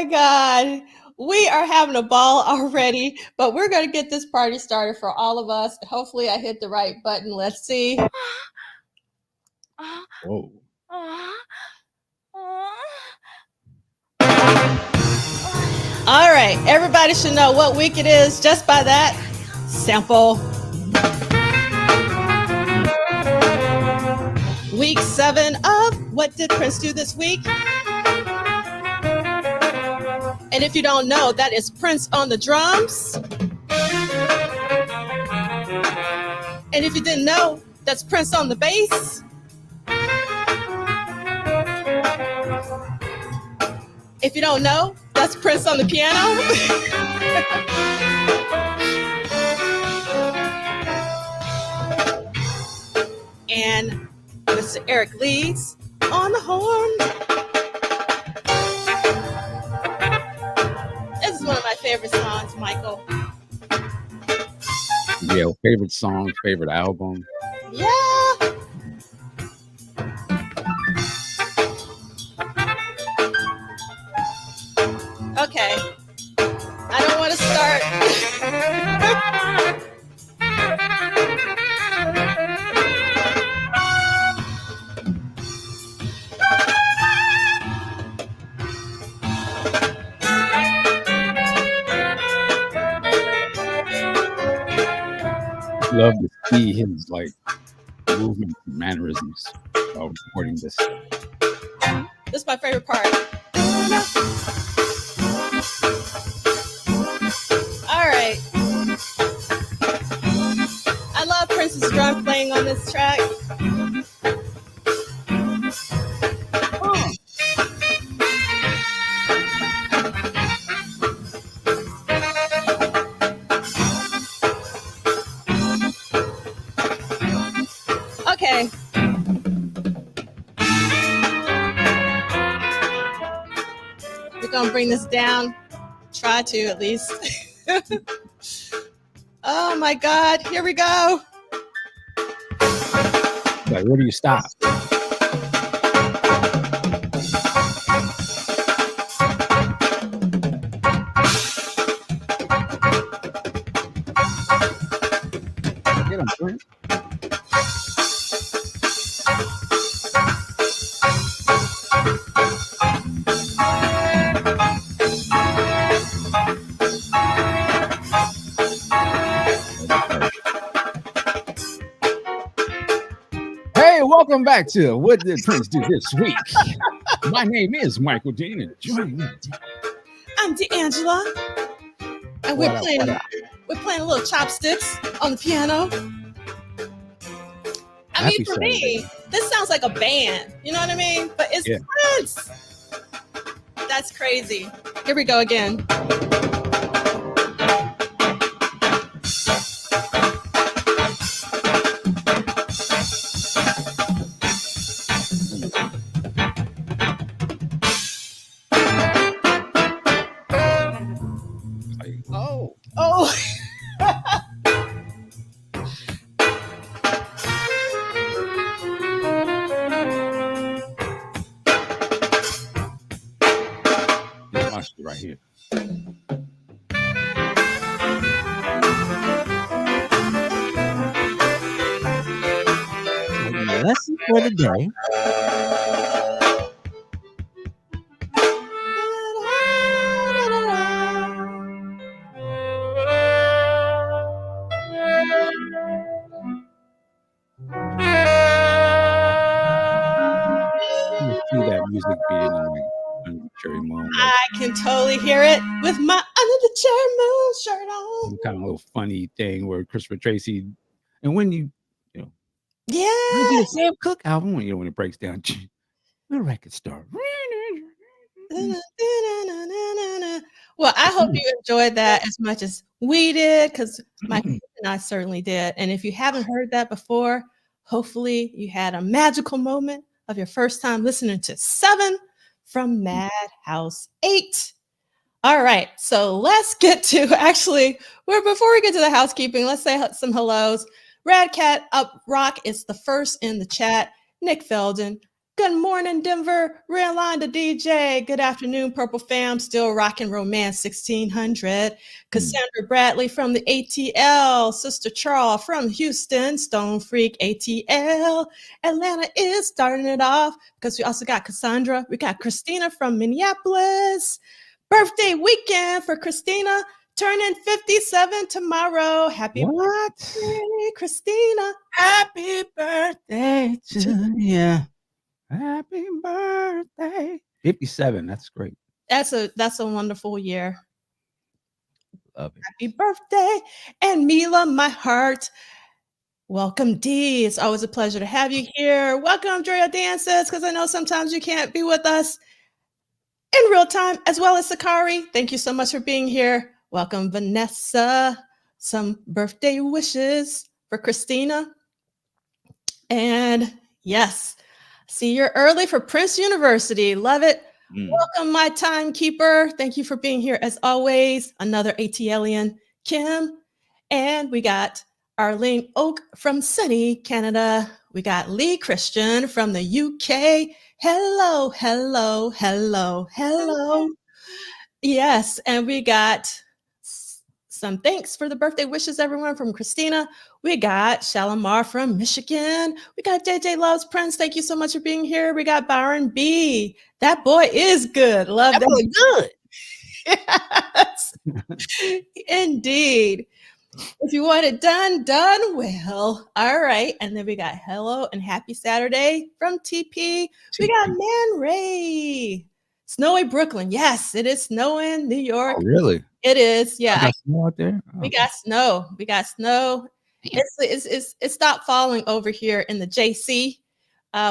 my God. We are having a ball already, but we're going to get this party started for all of us. Hopefully, I hit the right button. Let's see. Whoa. All right. Everybody should know what week it is just by that sample. Week 7 of What Did Prince Do This Week? And if you don't know, that is Prince on the drums. And if you didn't know, that's Prince on the bass. If you don't know, that's Prince on the piano. And Mr. Eric Leeds on the horn. This is one of my favorite songs, Michael. Yeah, favorite song, favorite album. Yeah. Okay. I don't want to start. Love to see his like movement and mannerisms while recording this. This is my favorite part. All right. I love Prince's drum playing on this track. Okay. We're going to bring this down. Try to, at least. Oh, my God. Here we go. Like, where do you stop? Get him, Prince. Hey, welcome back to What Did Prince Do This Week? My name is Michael Dean, and joining me. I'm D'Angela. And we're playing a little chopsticks on the piano. I mean, for me, this sounds like a band. You know what I mean? But it's Prince. That's crazy. Here we go again. Oh. Right here. Lesson for the day. See that music being like under the cherry moon. I can totally hear it with my under the cherry moon shirt on. Some kind of little funny thing where Christopher Tracy, and when you know, yeah, Sam Cooke album, when it breaks down, the record start. Well, I hope you enjoyed that as much as we did, because my and I certainly did. And if you haven't heard that before, hopefully you had a magical moment of your first time listening to 7 from Madhouse 8. All right, so let's get to before we get to the housekeeping, let's say some hellos. Rad Cat Up Rock is the first in the chat. Nick Felden, Good morning, Denver. Redline the DJ. Good afternoon, Purple Fam. Still rocking Romance 1600. Cassandra Bradley from the ATL. Sister Charles from Houston. Stone Freak ATL. Atlanta is starting it off because we also got Cassandra. We got Christina from Minneapolis. Birthday weekend for Christina. Turning 57 tomorrow. Happy birthday, Christina. Happy birthday to you. Happy birthday. 57. That's great. That's a wonderful year. Love it. Happy birthday. And Mila, my heart. Welcome, Dee. It's always a pleasure to have you here. Welcome, Drea Dances, because I know sometimes you can't be with us in real time, as well as Sakari. Thank you so much for being here. Welcome, Vanessa. Some birthday wishes for Christina. And yes, see you're early for Prince University. Love it. Welcome, my timekeeper. Thank you for being here as always. Another ATLian, Kim. And we got Arlene Oak from sunny Canada. We got Lee Christian from the UK. Hello, hello, hello, hello. Yes, and we got some thanks for the birthday wishes, everyone, from Christina. We got Shalimar from Michigan. We got JJ Loves Prince. Thank you so much for being here. We got Byron B. That boy is good. Love that. Boy good. Yes. Indeed. If you want it done, done well. All right. And then we got hello and happy Saturday from TP. We got Man Ray. Snowy Brooklyn. Yes, it is snowing New York. Oh, really? It is. Yeah. Got snow out there? Oh, we got snow. We got snow. It stopped falling over here in the JC,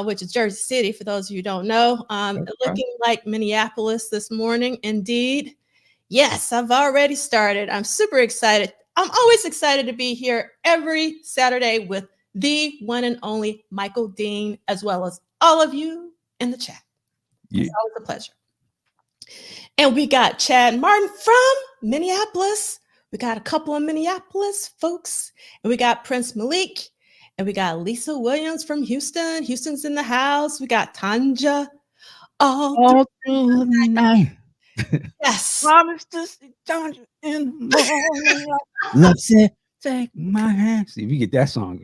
which is Jersey City, for those of you who don't know. Looking like Minneapolis this morning. Indeed. Yes, I've already started. I'm super excited. I'm always excited to be here every Saturday with the one and only Michael Dean, as well as all of you in the chat. Yeah. It's always a pleasure. And we got Chad Martin from Minneapolis. We got a couple of Minneapolis folks. And we got Prince Malik. And we got Lisa Williams from Houston. Houston's in the house. We got Tanja all through the night. Yes. Promise to see Tanja in the morning. Love said, take my hand. See, if you get that song,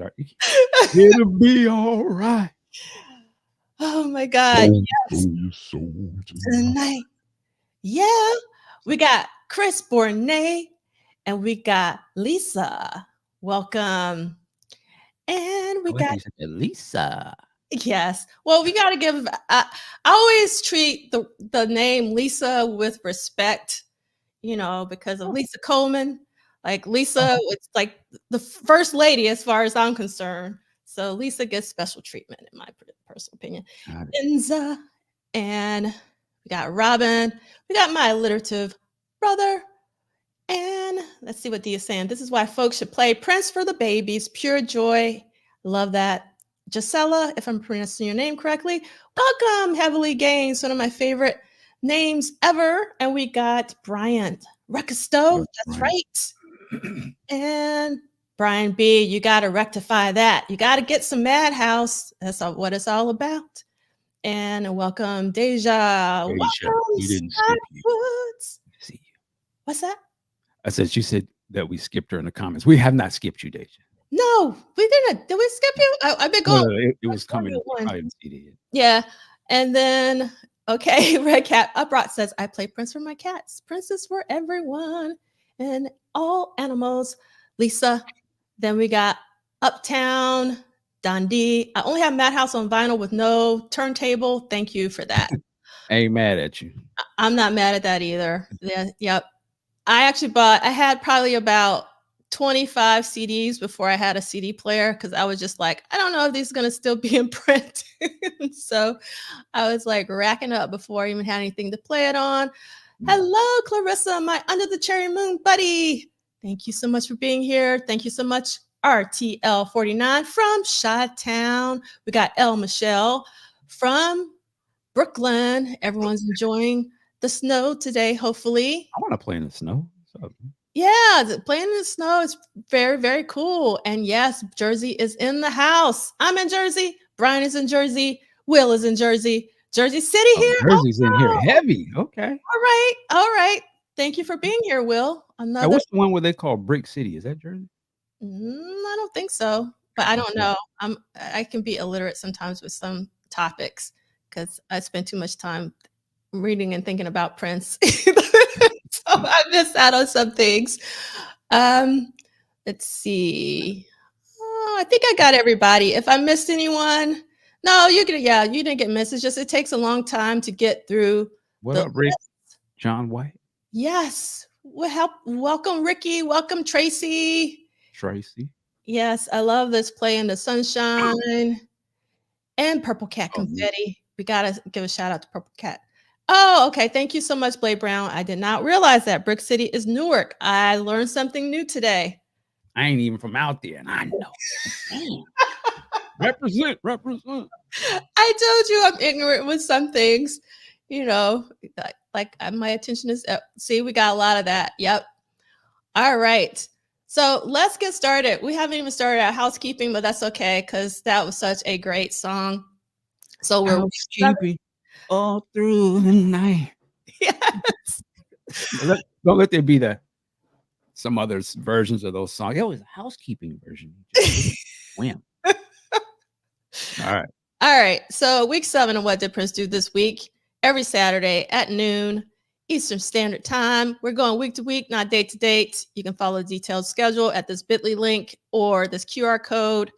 it'll be all right. Oh my God. Yes. Tonight. Yeah. We got Chris Bournet and we got Lisa. Welcome. And we got Lisa. Yes. Well, we got to give, I always treat the name Lisa with respect, because of Lisa Coleman. Like Lisa, it's like the first lady as far as I'm concerned. So Lisa gets special treatment in my personal opinion. Enza, and we got Robin. We got my alliterative brother. And let's see what Dee is saying. This is why folks should play Prince for the Babies. Pure joy. Love that. Gisela, if I'm pronouncing your name correctly. Welcome, Heavily Gains, one of my favorite names ever. And we got Brian Recasto. That's right. And Brian B, you got to rectify that. You got to get some Madhouse. That's what it's all about. And welcome, Deja. Welcome, you didn't skip you. See you. What's that? I said, she said that we skipped her in the comments. We have not skipped you, Deja. No, we didn't. Did we skip you? I've been going. No, it was coming. I didn't see it yet. Yeah. And then, okay, Red Cat Uprot says, I play Prince for my cats. Prince is for everyone and all animals. Lisa. Then we got Uptown, Dundee. I only have Madhouse on vinyl with no turntable. Thank you for that. I ain't mad at you. I'm not mad at that either. Yeah, yep. I had probably about 25 CDs before I had a CD player because I was just like, I don't know if these are going to still be in print. So I was like racking up before I even had anything to play it on. Hello, Clarissa, my Under the Cherry Moon buddy. Thank you so much for being here. Thank you so much, RTL49 from Chi-Town. We got El Michelle from Brooklyn. Everyone's enjoying the snow today, hopefully. I want to play in the snow. Yeah, playing in the snow is very, very cool. And yes, Jersey is in the house. I'm in Jersey. Brian is in Jersey. Will is in Jersey City Oh, here. Oh, Jersey's in here wow. heavy. Okay. All right. All right. Thank you for being here, Will. Now, Another. what's the one where they call Brick City? Is that Jersey? I don't think so, but I don't Okay. know. I can be illiterate sometimes with some topics because I spend too much time reading and thinking about Prince. So I miss out on some things. Um, let's see. Oh, I think I got everybody. If I missed anyone, no, you didn't get missed. It's just it takes a long time to get through What the up, Rick? list. John White? Yes. Welcome, Ricky. Welcome, Tracy. Tracy? Yes, I love this play in the sunshine and Purple Cat Oh, confetti. We gotta give a shout out to Purple Cat. Oh, okay. Thank you so much, Blade Brown. I did not realize that Brick City is Newark. I learned something new today. I ain't even from out there, and I know. Damn. Represent. I told you I'm ignorant with some things. You know, my attention is up. See, we got a lot of that. Yep. All right. So let's get started. We haven't even started our housekeeping, but that's okay because that was such a great song. So we're housekeeping all through the night. yes. Don't let there be some other versions of those songs. It was a housekeeping version. Wham. All right. All right. So week 7 of What Did Prince Do This Week? Every Saturday at noon Eastern Standard Time. We're going week to week, not date to date. You can follow the detailed schedule at this bit.ly link or this QR code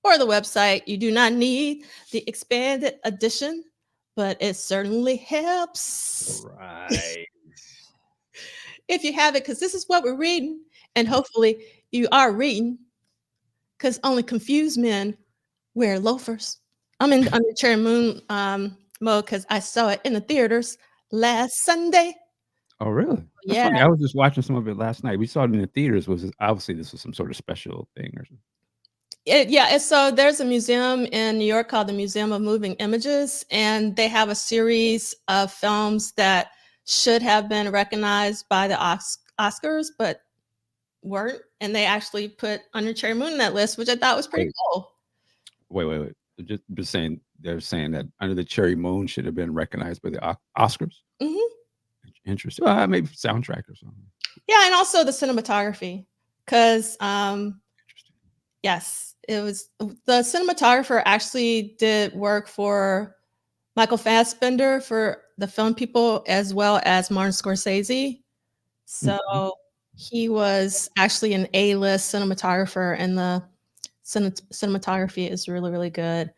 or the website. You do not need the expanded edition, but it certainly helps. Right. If you have it, because this is what we're reading, and hopefully you are reading, because only confused men wear loafers. I'm in Under Cherry Moon mode because I saw it in the theaters last Sunday. Oh, really? That's Yeah. funny. I was just watching some of it last night. We saw it in the theaters. Obviously this was some sort of special thing or something. So there's a museum in New York called the Museum of Moving Images, and they have a series of films that should have been recognized by the Oscars, but weren't. And they actually put Under Cherry Moon in that list, which I thought was pretty cool. Wait. Just saying, they're saying that Under the Cherry Moon should have been recognized by the Oscars. Mm-hmm. Interesting. Maybe soundtrack or something. Yeah, and also the cinematography, because yes, it was the cinematographer actually did work for Michael Fassbender for the Film People as well as Martin Scorsese. So he was actually an A-list cinematographer, and the cinematography is really, really good.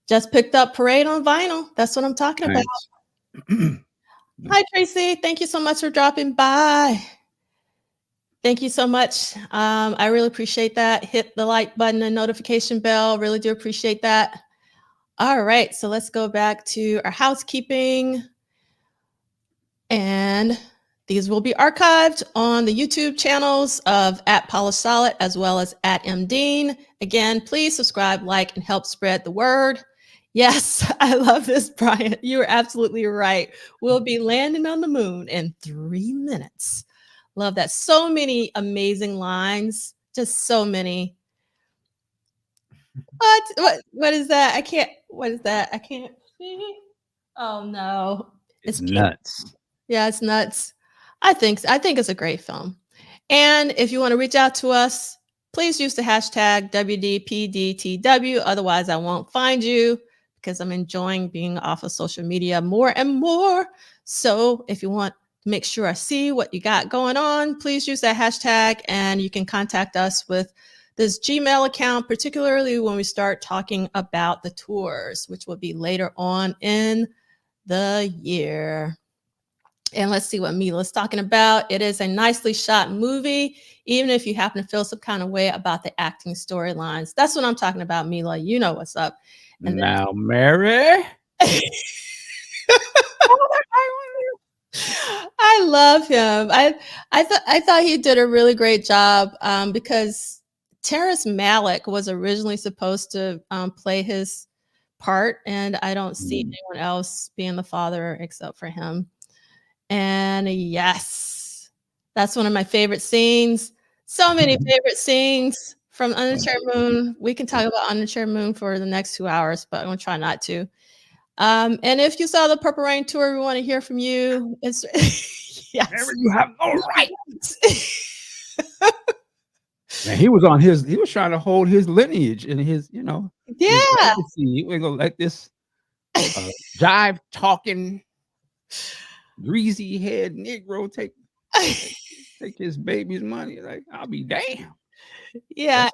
Just picked up Parade on vinyl. That's what I'm talking about. Hi, Tracy. Thank you so much for dropping by. Thank you so much. I really appreciate that. Hit the like button and notification bell. Really do appreciate that. All right, so let's go back to our housekeeping. And these will be archived on the YouTube channels of @PolishSolid as well as @MDean. Again, please subscribe, like, and help spread the word. Yes, I love this, Brian. You are absolutely right. We'll be landing on the moon in 3 minutes. Love that. So many amazing lines. Just so many. What is that? I can't. What is that? I can't see. Oh no. It's nuts. Yeah, it's nuts. I think it's a great film. And if you want to reach out to us, please use the hashtag WDPDTW. Otherwise, I won't find you because I'm enjoying being off of social media more and more. So if you want to make sure I see what you got going on, please use that hashtag, and you can contact us with this Gmail account, particularly when we start talking about the tours, which will be later on in the year. And let's see what Mila's talking about. It is a nicely shot movie, even if you happen to feel some kind of way about the acting storylines. That's what I'm talking about, Mila. You know what's up. And now, Mary. I love him. I thought he did a really great job because Terrence Malick was originally supposed to play his part, and I don't see anyone else being the father except for him. And yes, that's one of my favorite scenes. So many favorite scenes from Under Cherry Moon. We can talk about Under Cherry Moon for the next 2 hours, but I'm gonna try not to. And if you saw the Purple Rain tour, we want to hear from you. It's yes. Whenever you have no right. Man, he was trying to hold his lineage and his, his Yeah. legacy. He wasn't gonna let this jive talking, greasy head Negro take his baby's money. Like, I'll be damned. Yeah,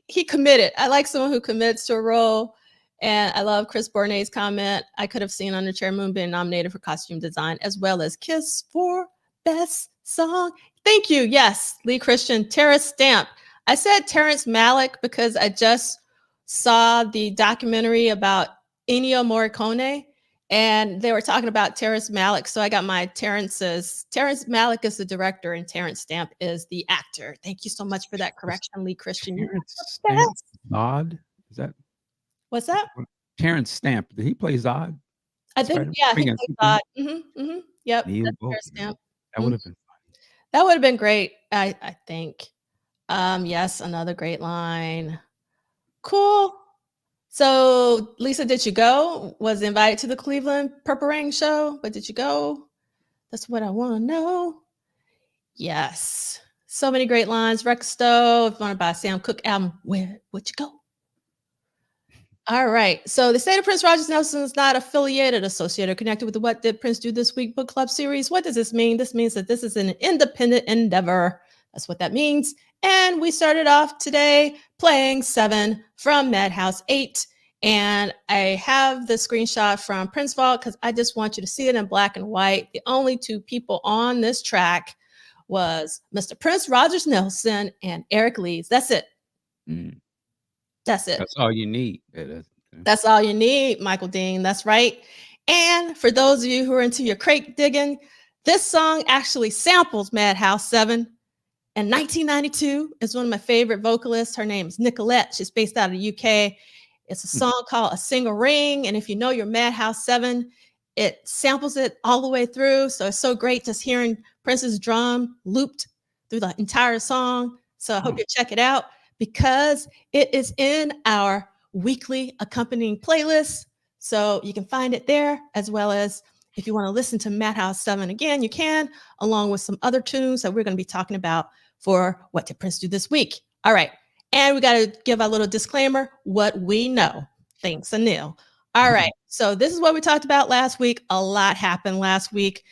he committed. I like someone who commits to a role. And I love Chris Bournet's comment. I could have seen Under Cherry Moon being nominated for costume design as well as Kiss for Best Song. Thank you. Yes, Lee Christian, Terrace Stamp. I said Terrence Malick because I just saw the documentary about Ennio Morricone, and they were talking about Terrence Malick. So I got my Terrence's. Terrence Malick is the director, and Terrence Stamp is the actor. Thank you so much for that correction, Lee Christian. Terrence Stamp, Zod? Is that? What's that? Terrence Stamp. Did he play Zod? I think, yeah, he played Zod. Yep. That would have been funny. That would have been great, I think. Yes, another great line. Cool. So, Lisa, did you go? Was invited to the Cleveland Purple Rain show, but did you go? That's what I want to know. Yes. So many great lines. Rex Stowe, if you want to buy a Sam Cooke album, where would you go? All right. So the State of Prince Rogers Nelson is not affiliated, associated, or connected with the What Did Prince Do This Week book club series. What does this mean? This means that this is an independent endeavor. That's what that means. And we started off today playing 7 from Madhouse 8. And I have the screenshot from Prince Vault because I just want you to see it in black and white. The only 2 people on this track was Mr. Prince Rogers Nelson and Eric Leeds. That's it. That's it. That's all you need. That's all you need, Michael Dean. That's right. And for those of you who are into your crate digging, this song actually samples Madhouse 7. In 1992, it's one of my favorite vocalists. Her name is Nicolette. She's based out of the UK. It's a song called A Single Ring. And if you know your Madhouse 7, it samples it all the way through. So it's so great just hearing Prince's drum looped through the entire song. So I hope you check it out because it is in our weekly accompanying playlist. So you can find it there, as well as if you want to listen to Madhouse 7 again, you can, along with some other tunes that we're going to be talking about for What Did Prince Do This Week. All right. And we got to give a little disclaimer, what we know. Thanks, Anil. All right. So this is what we talked about last week. A lot happened last week.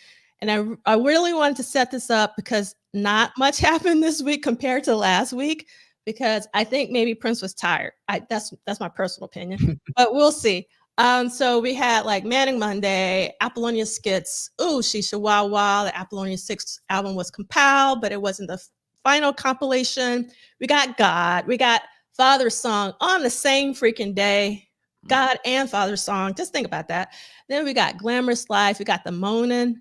And I really wanted to set this up because not much happened this week compared to last week, because I think maybe Prince was tired. That's my personal opinion, but we'll see. So we had like Manning Monday, Apollonia Skits, Ooh, Shisha Wah Wah. The Apollonia 6 album was compiled, but it wasn't the final compilation. We got God. We got Father's Song on the same freaking day. God and Father's Song. Just think about that. Then we got Glamorous Life. We got The Moanin',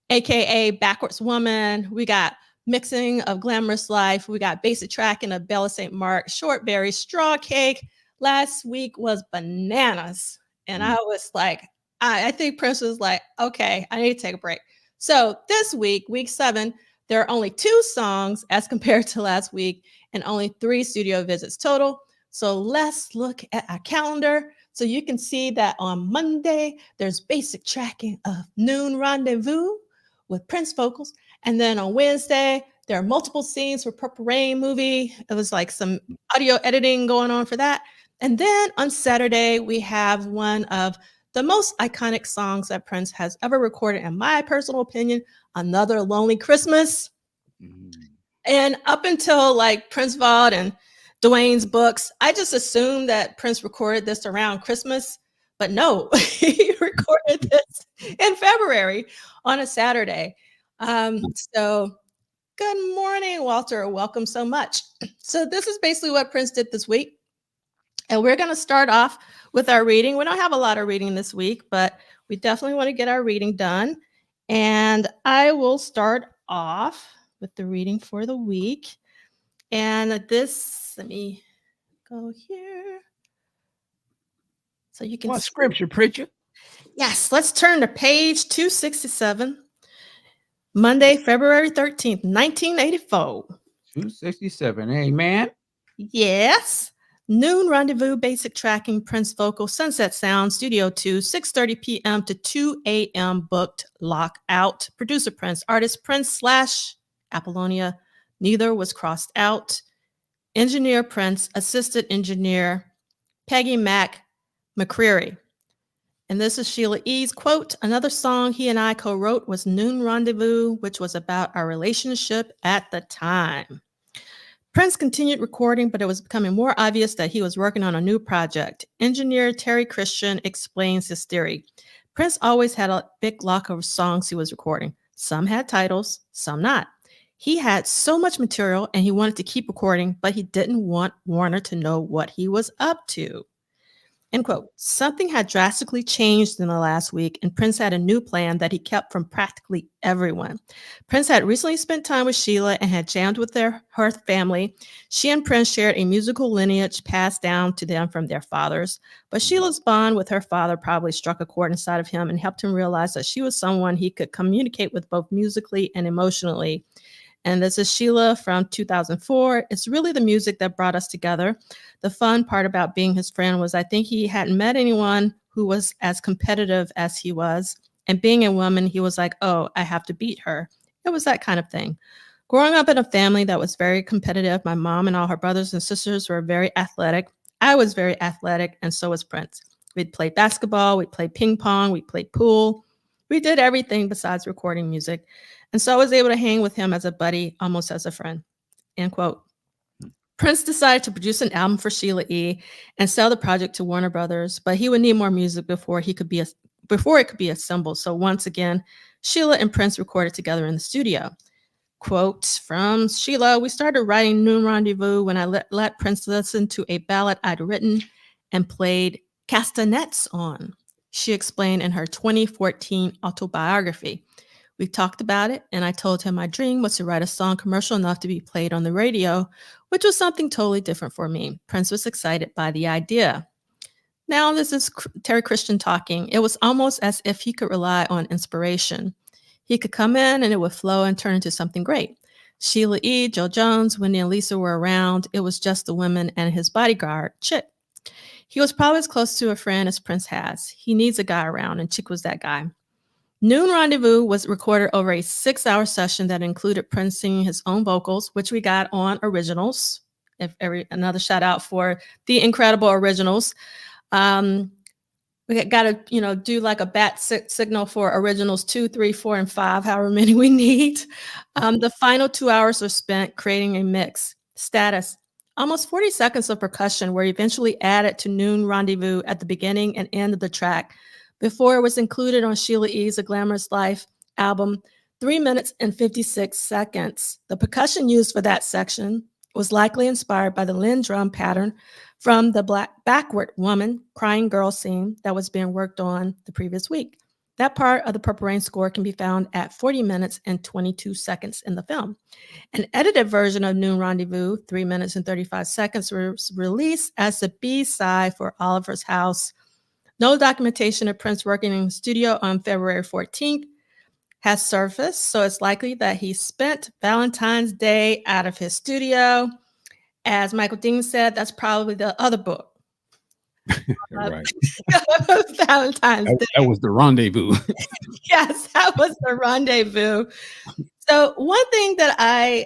aka Backwards Woman. We got Mixing of Glamorous Life. We got Basic Tracking of Bella St. Mark, Shortberry, Straw Cake. Last week was Bananas. And I was like, I think Prince was like, okay, I need to take a break. So this week, week 7, there are only 2 songs as compared to last week and only 3 studio visits total. So let's look at our calendar. So you can see that on Monday, there's Basic Tracking of Noon Rendezvous with Prince vocals. And then on Wednesday, there are multiple scenes for Purple Rain movie. It was like some audio editing going on for that. And then on Saturday, we have one of the most iconic songs that Prince has ever recorded, in my personal opinion, Another Lonely Christmas. And up until like Prince Vault and Dwayne's books, I just assumed that Prince recorded this around Christmas, but no, he recorded this in February on a Saturday. So good morning, Walter. Welcome so much. So this is basically what Prince did this week. And we're going to start off with our reading. We don't have a lot of reading this week, but we definitely want to get our reading done. And I will start off with the reading for the week. And this, let me go here. So you can What scripture, preacher? Yes, let's turn to page 267. Monday, February 13th, 1984. 267. Amen. Yes. Noon Rendezvous, basic tracking, Prince vocal, Sunset Sound, Studio 2, 6:30 p.m. to 2 a.m. booked, lockout. Producer Prince, artist Prince slash Apollonia, neither was crossed out. Engineer Prince, assistant engineer Peggy Mac McCreary. And this is Sheila E.'s quote. Another song he and I co-wrote was Noon Rendezvous, which was about our relationship at the time. Prince continued recording, but it was becoming more obvious that he was working on a new project. Engineer Terry Christian explains his theory. Prince always had a big lock of songs he was recording. Some had titles, some not. He had so much material and he wanted to keep recording, but he didn't want Warner to know what he was up to. End quote. Something had drastically changed in the last week, and Prince had a new plan that he kept from practically everyone. Prince had recently spent time with Sheila and had jammed with her family. She and Prince shared a musical lineage passed down to them from their fathers, but Sheila's bond with her father probably struck a chord inside of him and helped him realize that she was someone he could communicate with both musically and emotionally. And this is Sheila from 2004. It's really the music that brought us together. The fun part about being his friend was I think he hadn't met anyone who was as competitive as he was. And being a woman, he was like, oh, I have to beat her. It was that kind of thing. Growing up in a family that was very competitive, my mom and all her brothers and sisters were very athletic. I was very athletic, and so was Prince. We'd play basketball, we'd play ping pong, we'd play pool. We did everything besides recording music. And so I was able to hang with him as a buddy, almost as a friend. End quote. Prince decided to produce an album for Sheila E. and sell the project to Warner Brothers, but he would need more music before it could be assembled. So once again, Sheila and Prince recorded together in the studio. Quote from Sheila, we started writing Noon Rendezvous when I let Prince listen to a ballad I'd written and played castanets on, she explained in her 2014 autobiography. We talked about it, and I told him my dream was to write a song commercial enough to be played on the radio, which was something totally different for me. Prince was excited by the idea. Now, this is Terry Christian talking. It was almost as if he could rely on inspiration. He could come in and it would flow and turn into something great. Sheila E., Joe Jones, Wendy, and Lisa were around. It was just the women and his bodyguard, Chick. He was probably as close to a friend as Prince has. He needs a guy around, and Chick was that guy. Noon Rendezvous was recorded over a 6-hour session that included Prince singing his own vocals, which we got on Originals. Another shout out for the incredible Originals. We got to, do like a bat signal for Originals 2, 3, 4, and 5, however many we need. The final 2 hours are spent creating a mix. Status. Almost 40 seconds of percussion were eventually added to Noon Rendezvous at the beginning and end of the track, before it was included on Sheila E.'s A Glamorous Life album, 3 minutes and 56 seconds. The percussion used for that section was likely inspired by the Lynn drum pattern from the backward woman crying girl scene that was being worked on the previous week. That part of the Purple Rain score can be found at 40 minutes and 22 seconds in the film. An edited version of Noon Rendezvous, 3 minutes and 35 seconds, was released as the B-side for Oliver's House. No documentation of Prince working in the studio on February 14th has surfaced, so it's likely that he spent Valentine's Day out of his studio. As Michael Dean said, that's probably the other book. Right. Valentine's Day. That was the rendezvous. Yes, that was the rendezvous. So one thing that I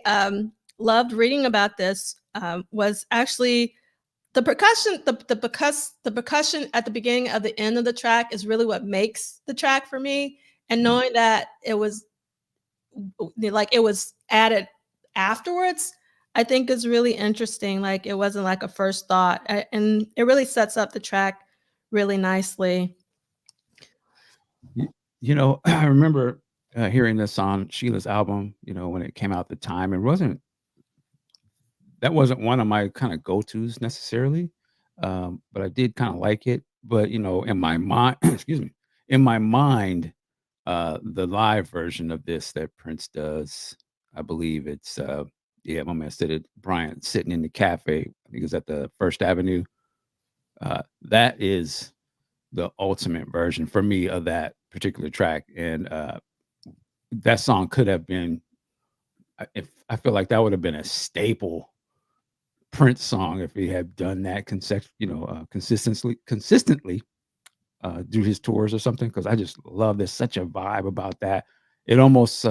loved reading about this was actually the percussion. The percussion at the beginning of the end of the track is really what makes the track for me. And knowing that it was added afterwards, I think is really interesting. Like it wasn't like a first thought, and it really sets up the track really nicely. I remember hearing this on Sheila's album, when it came out at the time. That wasn't one of my kind of go-tos necessarily, but I did kind of like it. But, in my mind, in my mind, the live version of this that Prince does, I believe it's, my man said it, Bryant sitting in the cafe, I think it's at the First Avenue. That is the ultimate version for me of that particular track. And that song could have been, if I feel like that would have been a staple Prince song if he had done that consistently do his tours or something, because I just love there's such a vibe about that. It almost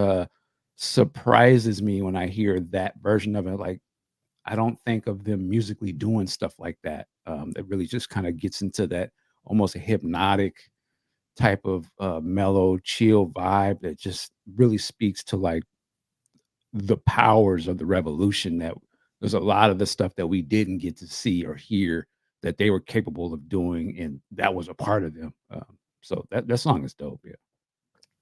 surprises me when I hear that version of it. Like, I don't think of them musically doing stuff like that. That really just kind of gets into that almost a hypnotic type of mellow, chill vibe that just really speaks to like the powers of the revolution. That there's a lot of the stuff that we didn't get to see or hear that they were capable of doing, and that was a part of them. So that song is dope. Yeah,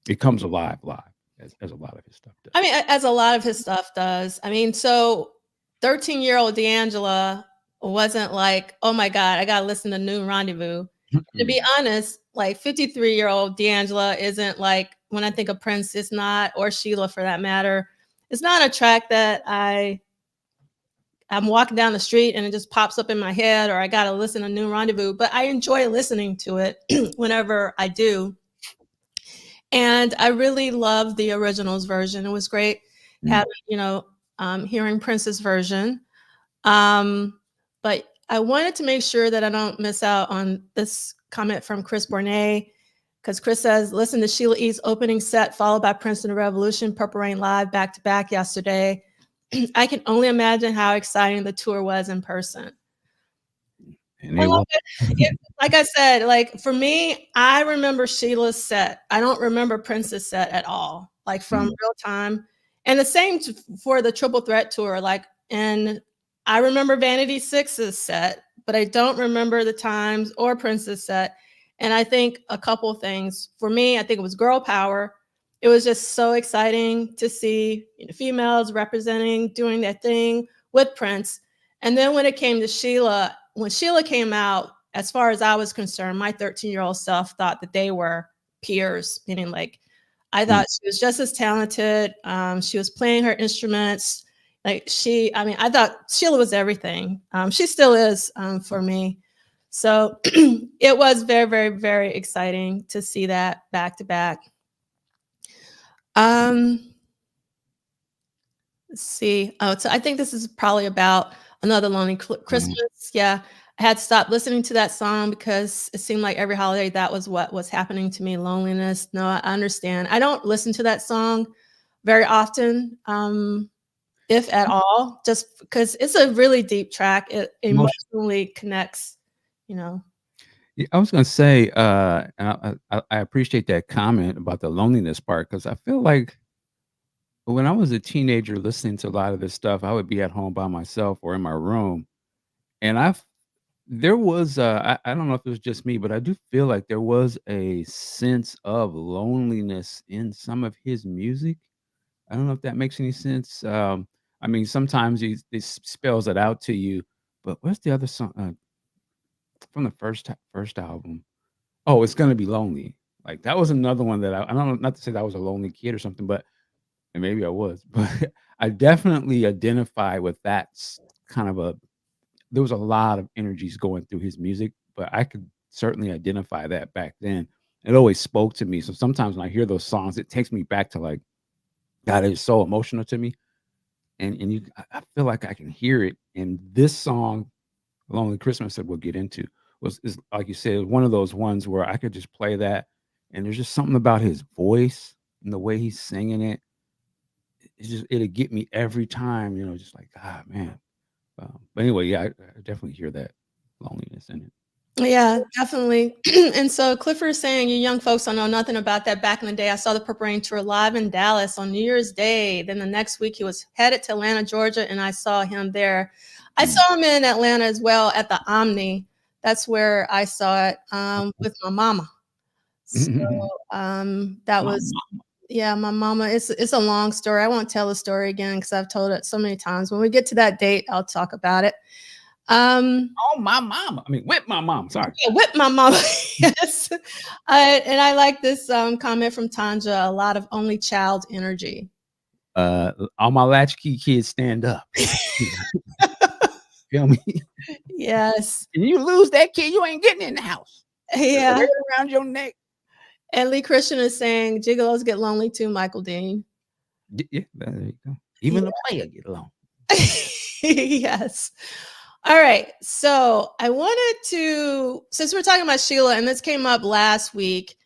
it comes alive live as a lot of his stuff does. I mean, as a lot of his stuff does. I mean, so 13-year-old D'Angela wasn't like, oh my God, I got to listen to New Rendezvous. To be honest, like 53-year-old D'Angela isn't like, when I think of Prince, it's not, or Sheila for that matter, it's not a track that I'm walking down the street and it just pops up in my head, or I got to listen to New Rendezvous, but I enjoy listening to it whenever I do. And I really love the originals version. It was great having, hearing Prince's version. But I wanted to make sure that I don't miss out on this comment from Chris Bournet, because Chris says, listen to Sheila E.'s opening set, followed by Prince and the Revolution, Purple Rain Live back to back yesterday. I can only imagine how exciting the tour was in person. Well, like I said, like for me, I remember Sheila's set. I don't remember Prince's set at all, like from real time. And the same for the Triple Threat tour. Like, and I remember Vanity Six's set, but I don't remember the times or Prince's set. And I think a couple things for me, I think it was girl power. It was just so exciting to see females representing, doing their thing with Prince. And then when it came to Sheila, when Sheila came out, as far as I was concerned, my 13-year-old self thought that they were peers, meaning like I thought she was just as talented. She was playing her instruments. I thought Sheila was everything. She still is for me. So it was very, very, very exciting to see that back to back. Let's see. Oh, so I think this is probably about Another Lonely Christmas. Yeah. I had stopped listening to that song because it seemed like every holiday that was what was happening to me, loneliness. No, I understand. I don't listen to that song very often, if at all, just because it's a really deep track. It emotionally connects, Yeah, I was gonna say, and I appreciate that comment about the loneliness part, because I feel like when I was a teenager listening to a lot of this stuff, I would be at home by myself or in my room, and there was, I don't know if it was just me, but I do feel like there was a sense of loneliness in some of his music. I don't know if that makes any sense. I mean, sometimes he spells it out to you, but what's the other song from the first album? Oh, It's Gonna Be Lonely. Like, that was another one that I don't know, not to say that I was a lonely kid or something, but and maybe I was, but I definitely identify with that kind of a there was a lot of energies going through his music, but I could certainly identify that back then. It always spoke to me. So sometimes when I hear those songs, it takes me back to like, God, it is so emotional to me. And I feel like I can hear it. And this song, Lonely Christmas, that we'll get into, is like you said, one of those ones where I could just play that. And there's just something about his voice and the way he's singing it. It'll get me every time, just like, God, man. But anyway, yeah, I definitely hear that loneliness in it. Yeah, definitely. And so Clifford is saying, you young folks don't know nothing about that. Back in the day, I saw the Purple Rain tour live in Dallas on New Year's Day. Then the next week, he was headed to Atlanta, Georgia, and I saw him there. I saw him in Atlanta as well at the Omni. That's where I saw it with my mama. So that was, yeah, my mama. It's a long story. I won't tell the story again because I've told it so many times. When we get to that date, I'll talk about it. Oh, my mama. I mean, with my mom. Sorry. Yeah, with my mama. Yes. And I like this comment from Tanja, a lot of only child energy. All my latchkey kids stand up. Feel me? Yes. And you lose that kid, you ain't getting in the house. Yeah. Right around your neck. And Lee Christian is saying, gigolos get lonely too, Michael Dean. Yeah, there you go. Even a player get along. Yes. All right. So I wanted to, since we're talking about Sheila, and this came up last week,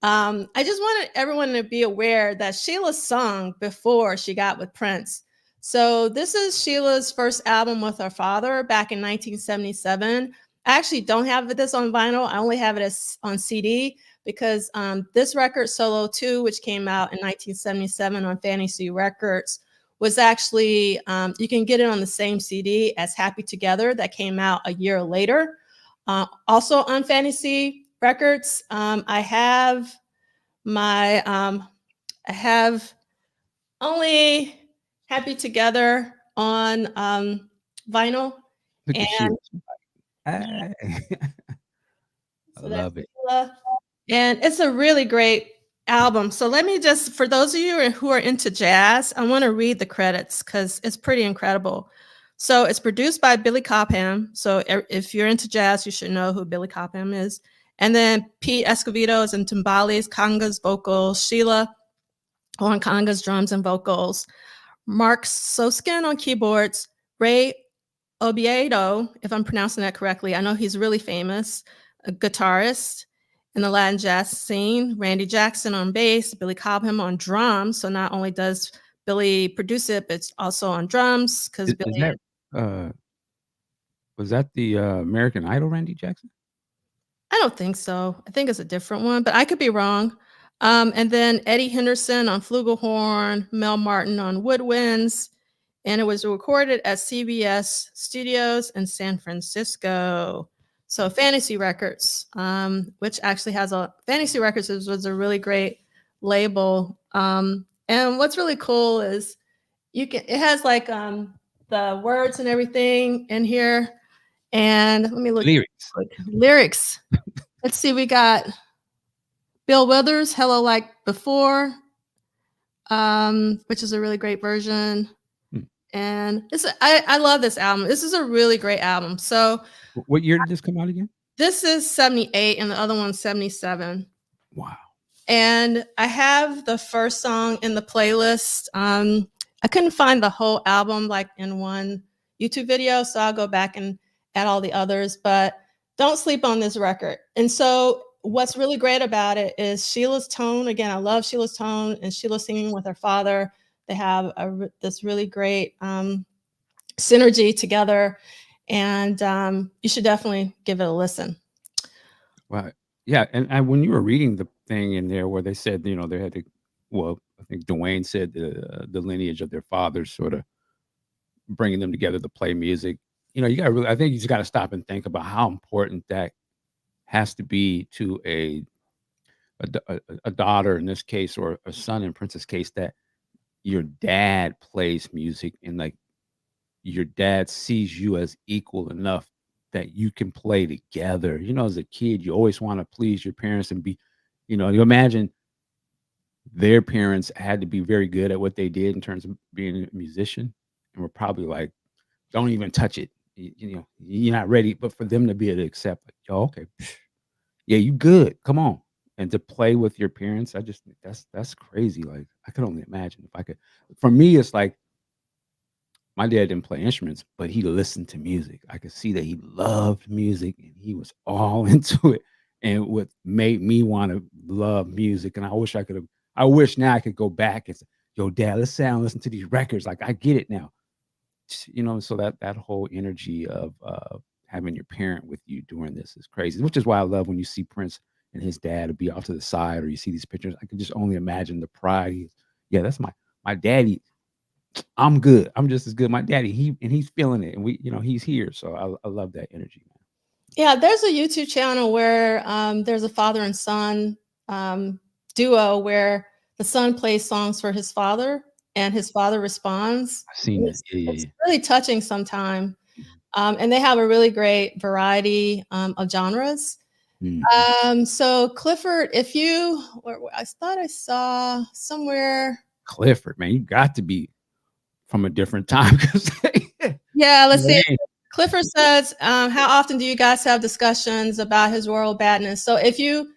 I just wanted everyone to be aware that Sheila sung before she got with Prince. So this is Sheila's first album with her father back in 1977. I actually don't have this on vinyl. I only have it as on CD because this record, Solo 2, which came out in 1977 on Fantasy Records, was actually, you can get it on the same CD as Happy Together that came out a year later. Also on Fantasy Records, I have my, I have only Happy Together on vinyl. Look at And Sheila. Hey. I so that's love it. Sheila. And it's a really great album. So let me just, for those of you who are into jazz, I want to read the credits because it's pretty incredible. So it's produced by Billy Cobham. So if you're into jazz, you should know who Billy Cobham is. And then Pete Escovedo and timbales, congas, vocals, Sheila on congas, drums, and vocals, Mark Soskin on keyboards, Ray Obiedo, if I'm pronouncing that correctly. I know he's really famous, a guitarist in the Latin jazz scene. Randy Jackson on bass, Billy Cobham on drums. So not only does Billy produce it, but it's also on drums because Is Billy. that was that the American Idol Randy Jackson? I don't think so. I think it's a different one, but I could be wrong. And then Eddie Henderson on flugelhorn, Mel Martin on woodwinds, and it was recorded at CBS Studios in San Francisco. So Fantasy Records, which actually has a Fantasy Records was a really great label. And what's really cool is it has like the words and everything in here. And let me look Lyrics. lyrics. Let's see, we got Bill Withers, Hello Like Before, which is a really great version. And I love this album. This is a really great album. So What year did this come out again? this is 78 and the other one's 77. Wow. And I have the first song in the playlist. I couldn't find the whole album like in one YouTube video, so I'll go back and add all the others, but don't sleep on this record. And so what's really great about it is Sheila's tone. Again, I love Sheila's tone and Sheila singing with her father. They have this really great synergy together, and you should definitely give it a listen. Wow. Yeah, and when you were reading the thing in there where they said, you know, they had to, well, I think Dwayne said the lineage of their fathers sort of bringing them together to play music. You know, you got to really, I think you just got to stop and think about how important that has to be to a daughter in this case, or a son in Prince's case, that your dad plays music and like your dad sees you as equal enough that you can play together. You know, as a kid, you always want to please your parents and be, you know, you imagine their parents had to be very good at what they did in terms of being a musician and were probably like, don't even touch it. You know, you're not ready. But for them to be able to accept, like, yo, okay, yeah, you good. Come on. And to play with your parents, I just think that's crazy. Like, I could only imagine if I could. For me, it's like my dad didn't play instruments, but he listened to music. I could see that he loved music and he was all into it. And what made me want to love music. And I wish I could have, I wish now I could go back and say, yo, dad, let's sit down and listen to these records. Like, I get it now. You know, so that whole energy of having your parent with you during this is crazy, which is why I love when you see Prince and his dad be off to the side, or you see these pictures. I can just only imagine the pride. Yeah, that's my daddy. I'm good. I'm just as good. My daddy, he's feeling it, and he's here. So I love that energy, man. Yeah, there's a YouTube channel where there's a father and son duo where the son plays songs for his father and his father responds. I've seen that. It's Yeah. really touching sometimes. And they have a really great variety of genres. So Clifford, I thought I saw somewhere. Clifford, man, you got to be from a different time. Yeah, let's see. Man. Clifford says, how often do you guys have discussions about his royal badness? So if you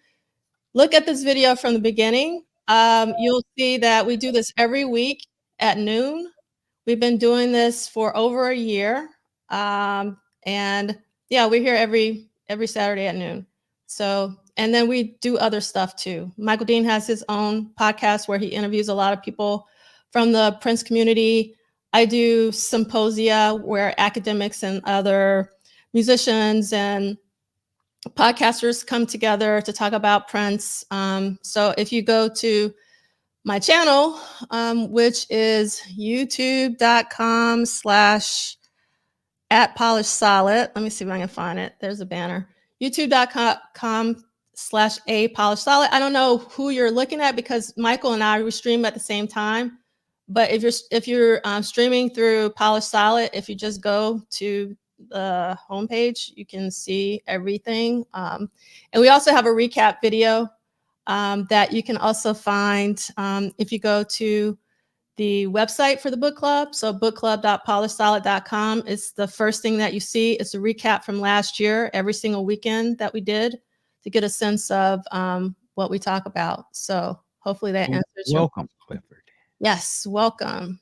look at this video from the beginning, you'll see that we do this every week at noon, We've been doing this for over a year. And yeah, we're here every Saturday at noon. So, and then we do other stuff too. Michael Dean has his own podcast where he interviews a lot of people from the Prince community. I do symposia where academics and other musicians and podcasters come together to talk about Prince. So if you go to my channel, which is youtube.com/ at polished solid. Let me see if I can find it. There's a banner. youtube.com/a polished solid. I don't know who you're looking at because Michael and I, we stream at the same time. But if you're streaming through Polished Solid, if you just go to the homepage, you can see everything. And we also have a recap video that you can also find if you go to the website for the book club. So bookclub.polishsolid.com is the first thing that you see. It's a recap from last year, every single weekend that we did to get a sense of what we talk about. So hopefully that answers your Welcome, Clifford. Yes, welcome.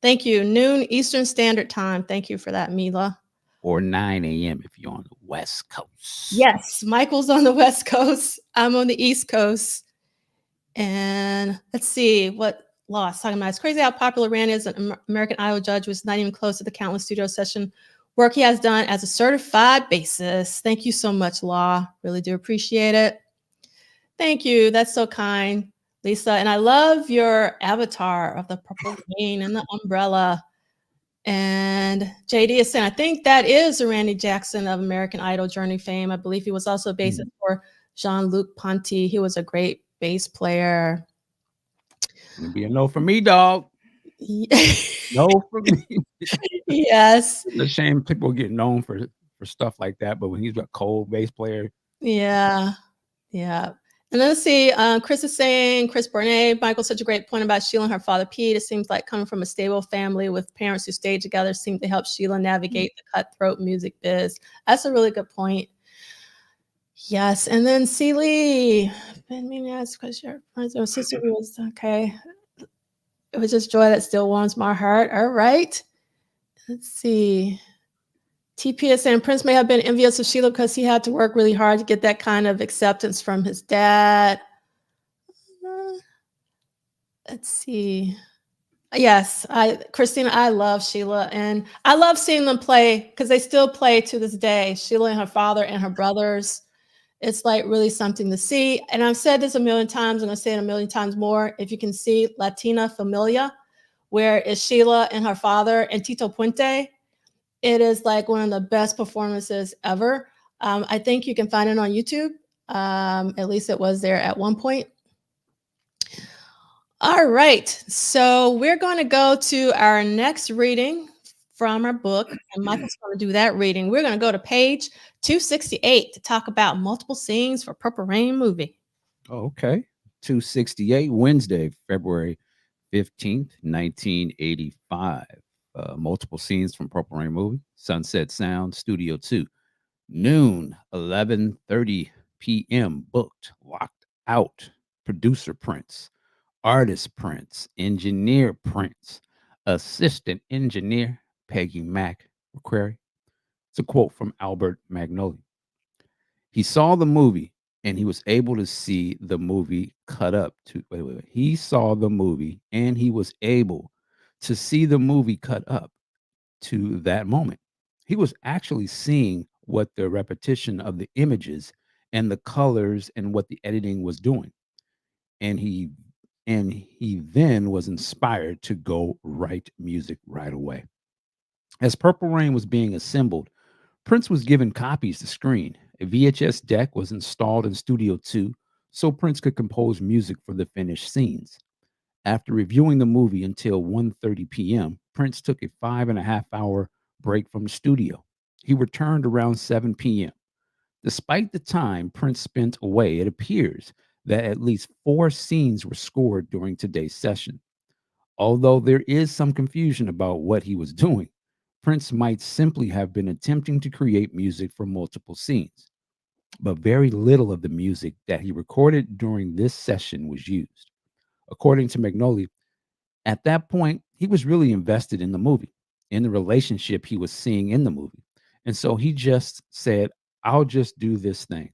Thank you. Noon Eastern Standard Time. Thank you for that, Mila. Or 9 a.m. if you're on the West Coast. Yes, Michael's on the West Coast. I'm on the East Coast. And let's see what Lost talking about. It's crazy how popular Rand is. An American Idol judge was not even close to the countless studio session work he has done as a certified bassist. Thank you so much, Law. Really do appreciate it. Thank you. That's so kind, Lisa. And I love your avatar of the purple rain and the umbrella. And JD is saying, I think that is Randy Jackson of American Idol Journey fame. I believe he was also a bassist for Jean-Luc Ponty. He was a great bass player. It'll be a no for me, dog. No for me. Yes. It's a shame people get known for stuff like that, but when he's a cold bass player. Yeah. Yeah. And let's see, Chris is saying, Chris Bernay, Michael, such a great point about Sheila and her father, Pete. It seems like coming from a stable family with parents who stayed together seemed to help Sheila navigate the cutthroat music biz. That's a really good point. Yes. And then Celie, been meaning to ask question. Your sister was okay. It was just joy that still warms my heart. All right. Let's see. TPS and Prince may have been envious of Sheila because he had to work really hard to get that kind of acceptance from his dad. Let's see. Yes, Christina, I love Sheila, and I love seeing them play because they still play to this day. Sheila and her father and her brothers. It's like really something to see. And I've said this a million times, and I'll say it a million times more. If you can see Latina Familia, where it's Sheila and her father and Tito Puente, it is like one of the best performances ever. I think you can find it on YouTube. At least it was there at one point. All right. So we're going to go to our next reading from our book. And Michael's going to do that reading. We're going to go to page 268 to talk about multiple scenes for Purple Rain movie. Okay. 268, Wednesday, February 15th, 1985. Multiple scenes from Purple Rain movie. Sunset Sound, Studio 2. Noon, 11:30 p.m. Booked, locked out. Producer Prince. Artist Prince. Engineer Prince. Assistant engineer Peggy McQuarrie. It's a quote from Albert Magnoli. He saw the movie and he was able to see the movie cut up to wait. He saw the movie and he was able to see the movie cut up to that moment. He was actually seeing what the repetition of the images and the colors and what the editing was doing. And he then was inspired to go write music right away. As Purple Rain was being assembled, Prince was given copies to screen. A VHS deck was installed in Studio 2 so Prince could compose music for the finished scenes. After reviewing the movie until 1:30 p.m., Prince took a 5.5 hour break from the studio. He returned around 7 p.m. Despite the time Prince spent away, it appears that at least 4 scenes were scored during today's session. Although there is some confusion about what he was doing, Prince might simply have been attempting to create music for multiple scenes. But very little of the music that he recorded during this session was used. According to Magnoli, At that point, he was really invested in the movie, in the relationship he was seeing in the movie. And so he just said, I'll just do this thing.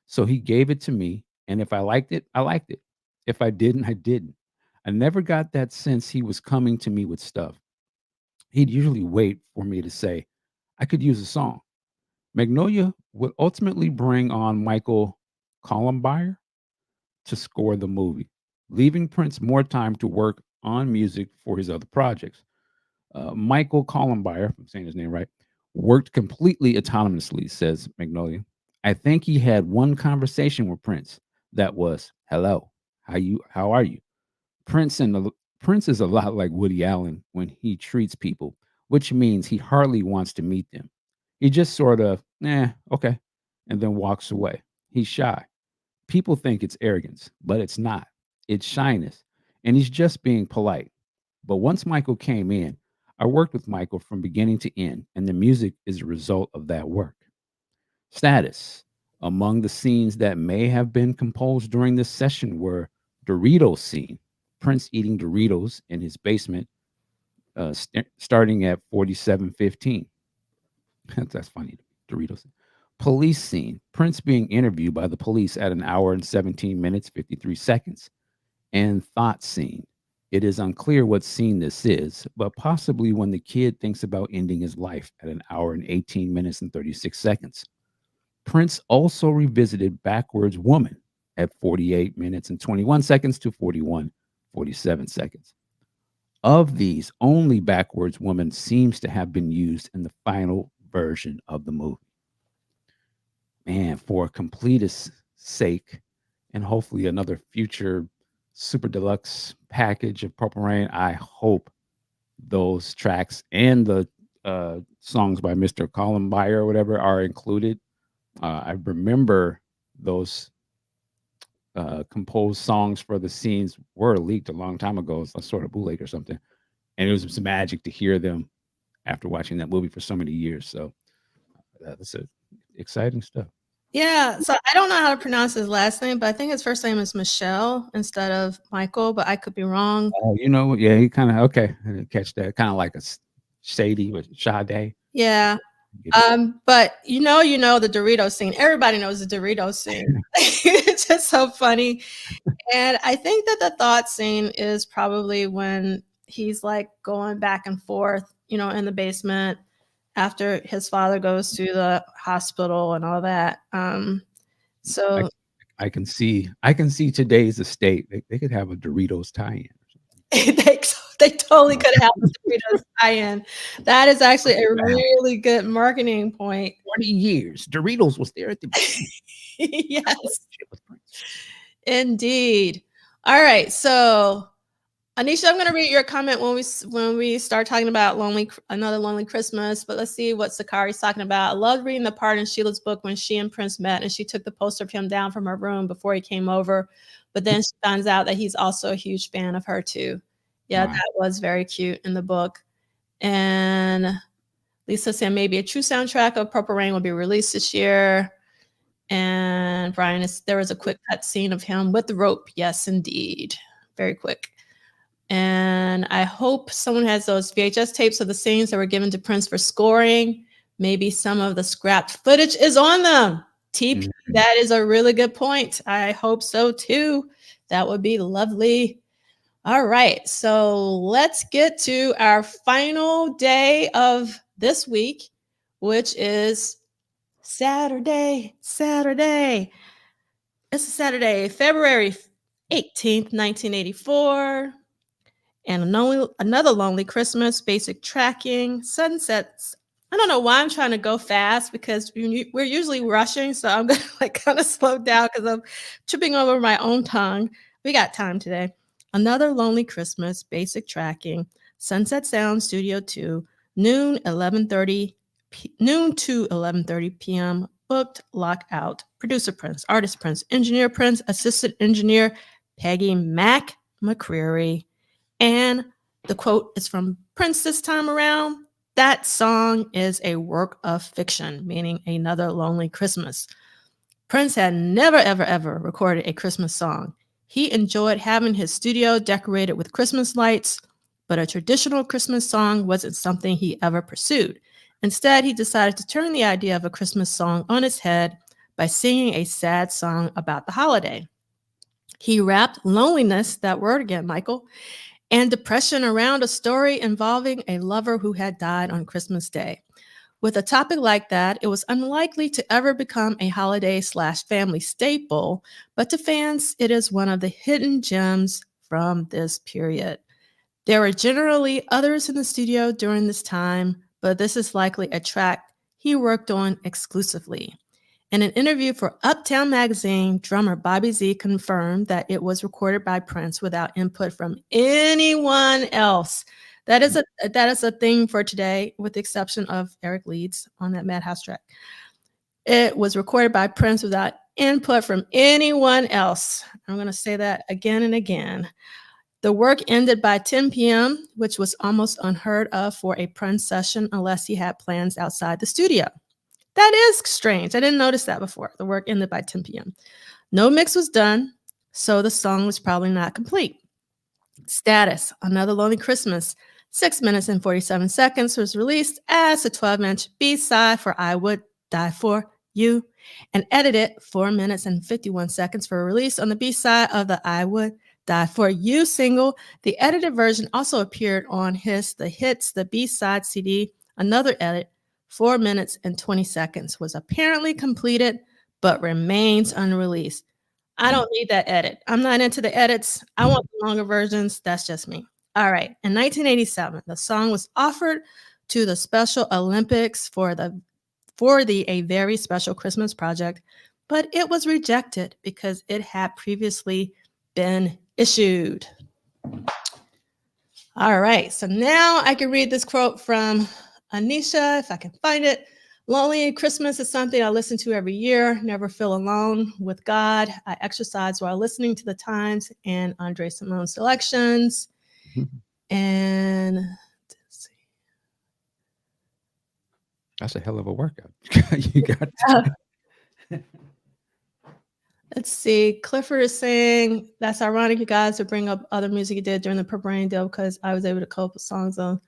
So he gave it to me. And if I liked it, I liked it. If I didn't, I didn't. I never got that sense he was coming to me with stuff. He'd usually wait for me to say, I could use a song. Magnolia would ultimately bring on Michael Columbine to score the movie, leaving Prince more time to work on music for his other projects. Michael Columbine, if I'm saying his name right, worked completely autonomously, says Magnolia. I think he had one conversation with Prince that was, "Hello, how are you?" Prince and the Prince is a lot like Woody Allen when he treats people, which means he hardly wants to meet them. He just sort of, okay, and then walks away. He's shy. People think it's arrogance, but it's not. It's shyness. And he's just being polite. But once Michael came in, I worked with Michael from beginning to end, and the music is a result of that work. Status. Among the scenes that may have been composed during this session were Doritos scene, Prince eating Doritos in his basement, starting at 47:15. That's funny. Doritos. Police scene, Prince being interviewed by the police at an hour and 17 minutes, 53 seconds. And thought scene. It is unclear what scene this is, but possibly when the kid thinks about ending his life at an hour and 18 minutes and 36 seconds. Prince also revisited Backwards Woman at 48 minutes and 21 seconds to 41, 47 seconds. Of these, only Backwards Woman seems to have been used in the final version of the movie. Man, for completest sake, and hopefully another future super deluxe package of Purple Rain, I hope those tracks and the songs by Mr. Columbine or whatever are included. I remember those composed songs for the scenes were leaked a long time ago. It's a sort of bootleg or something. And it was some magic to hear them after watching that movie for so many years. So that's exciting stuff. Yeah, so I don't know how to pronounce his last name, but I think his first name is Michelle instead of Michael, but I could be wrong. Oh, yeah, he kind of okay. I didn't catch that. Kind of like a Shady with Sade. Yeah. But you know the Doritos scene. Everybody knows the Doritos scene. It's just so funny. And I think that the thought scene is probably when he's like going back and forth, in the basement after his father goes to the hospital and all that. So I can see today's estate. They could have a Doritos tie-in. they totally could have the Doritos tie-in. That is actually a really good marketing point. 20 years. Doritos was there at the beginning. Yes. Indeed. All right. So Anisha, I'm going to read your comment when we start talking about another lonely Christmas, but let's see what Sakari's talking about. I loved reading the part in Sheila's book when she and Prince met and she took the poster of him down from her room before he came over, but then she finds out that he's also a huge fan of her too. Yeah, wow. That was very cute in the book. And Lisa said maybe a true soundtrack of Purple Rain will be released this year. And Brian, there was a quick cut scene of him with the rope. Yes, indeed. Very quick. And I hope someone has those VHS tapes of the scenes that were given to Prince for scoring. Maybe some of the scrapped footage is on them. TP, that is a really good point. I hope so too. That would be lovely. All right, so let's get to our final day of this week, which is Saturday. It's a Saturday, February 18th, 1984. And another lonely Christmas, basic tracking, sunsets. I don't know why I'm trying to go fast because we're usually rushing. So I'm going to kind of slow down because I'm tripping over my own tongue. We got time today. Another lonely Christmas, basic tracking, Sunset Sound Studio 2, noon to 11:30 p.m. Booked, lock out. Producer Prince, artist Prince, engineer Prince, assistant engineer Peggy Mac McCreary. And the quote is from Prince this time around. That song is a work of fiction, meaning another lonely Christmas. Prince had never, ever, ever recorded a Christmas song. He enjoyed having his studio decorated with Christmas lights, but a traditional Christmas song wasn't something he ever pursued. Instead, he decided to turn the idea of a Christmas song on its head by singing a sad song about the holiday. He wrapped loneliness, that word again, Michael, and depression around a story involving a lover who had died on Christmas Day. With a topic like that, it was unlikely to ever become a holiday/family staple, but to fans, it is one of the hidden gems from this period. There were generally others in the studio during this time, but this is likely a track he worked on exclusively. In an interview for Uptown Magazine, drummer Bobby Z confirmed that it was recorded by Prince without input from anyone else. That is a thing for today, with the exception of Eric Leeds on that Madhouse track. It was recorded by Prince without input from anyone else. I'm going to say that again and again. The work ended by 10 p.m., which was almost unheard of for a Prince session unless he had plans outside the studio. That is strange. I didn't notice that before. The work ended by 10 p.m. No mix was done, so the song was probably not complete. Status, Another Lonely Christmas, 6 minutes and 47 seconds, was released as a 12-inch B-side for I Would Die For You, and edited 4 minutes and 51 seconds for release on the B-side of the I Would Die For You single. The edited version also appeared on the B-side CD. Another edit, 4 minutes and 20 seconds, was apparently completed but remains unreleased. I don't need that edit. I'm not into the edits. I want the longer versions. That's just me. All right. In 1987, the song was offered to the Special Olympics for the A Very Special Christmas Project, but it was rejected because it had previously been issued. All right. So now I can read this quote from Anisha, if I can find it. Lonely Christmas is something I listen to every year. Never feel alone with God. I exercise while listening to the Times and Andre Simone selections. And let's see. That's a hell of a workout. You got Let's see. Clifford is saying, that's ironic, you guys, to bring up other music you did during the Purple Rain deal, because I was able to cope with songs on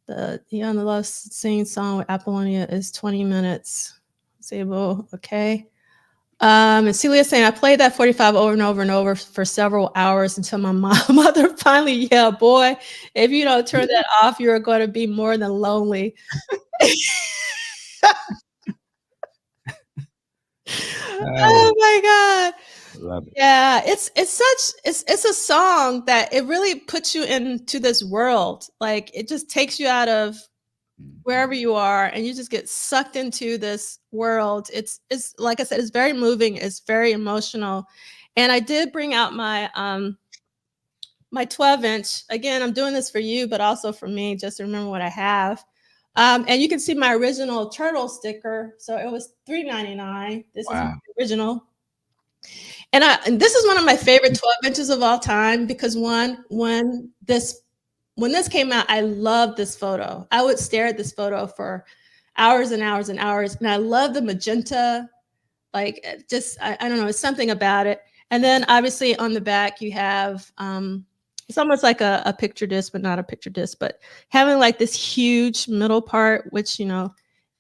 the Young the Love Sing song with Apollonia is 20 minutes. Sable, okay. And Celia saying, I played that 45 over and over and over for several hours until my mother finally, yeah, boy, if you don't turn that off, you're going to be more than lonely. Oh my God. Love it. Yeah, it's a song that it really puts you into this world. Like, it just takes you out of wherever you are and you just get sucked into this world. It's like I said, it's very moving, it's very emotional. And I did bring out my my 12-inch. Again, I'm doing this for you, but also for me, just to remember what I have. And you can see my original turtle sticker. So it was $3.99. This is my original. And this is one of my favorite 12 inches of all time, because when this came out, I loved this photo. I would stare at this photo for hours and hours and hours. And I love the magenta, like, just, I don't know, it's something about it. And then obviously on the back you have, it's almost like a picture disc, but not a picture disc, but having like this huge middle part, which, you know,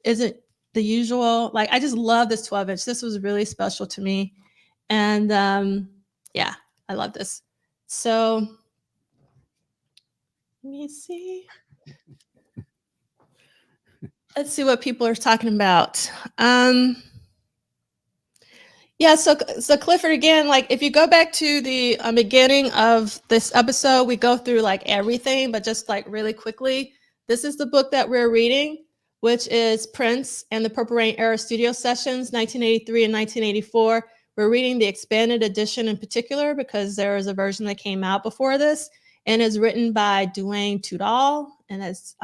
isn't the usual. Like, I just love this 12-inch. This was really special to me. And yeah, I love this. So let me see. Let's see what people are talking about. Yeah, so Clifford, again, like, if you go back to the beginning of this episode, we go through like everything, but just like really quickly, this is the book that we're reading, which is Prince and the Purple Rain Era Studio Sessions, 1983 and 1984. We're reading the expanded edition in particular because there is a version that came out before this, and is written by Dwayne Tudall, and it's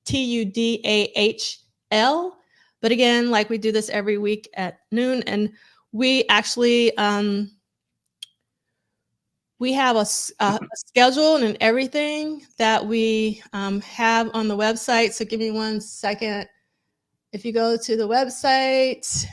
Tudahl. But again, like, we do this every week at noon, and we actually we have a schedule and everything that we have on the website. So give me 1 second. If you go to the website,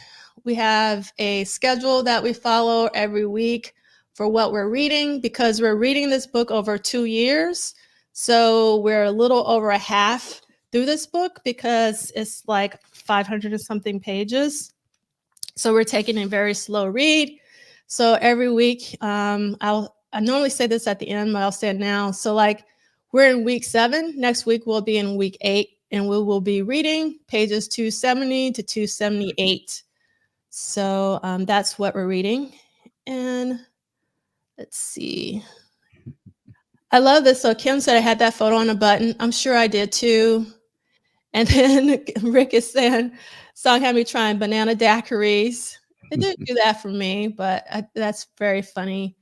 we have a schedule that we follow every week for what we're reading, because we're reading this book over 2 years. So we're a little over a half through this book because it's like 500 and something pages. So we're taking a very slow read. So every week, I normally say this at the end, but I'll say it now. So like we're in week 7. Next week we'll be in week 8, and we will be reading pages 270 to 278. So that's what we're reading. And let's see. I love this. So Kim said I had that photo on a button. I'm sure I did too. And then Rick is saying, song had me trying banana daiquiris. It didn't do that for me, but that's very funny.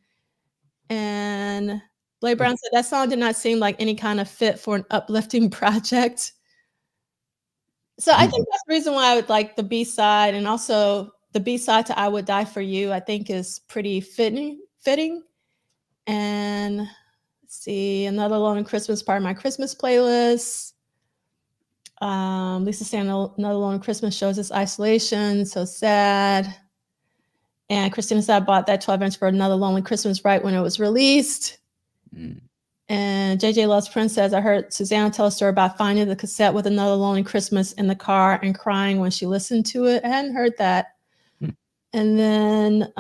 And Blake Brown said that song did not seem like any kind of fit for an uplifting project. So I think that's the reason why I would like the B-side, and also the B-side to I Would Die For You, I think is pretty fitting. And let's see, Another Lonely Christmas, part of my Christmas playlist. Lisa saying Another Lonely Christmas shows us isolation, so sad. And Christina said I bought that 12-inch for Another Lonely Christmas right when it was released. And JJ Loves Prince says, I heard Susanna tell a story about finding the cassette with Another Lonely Christmas in the car and crying when she listened to it. I hadn't heard that. And then,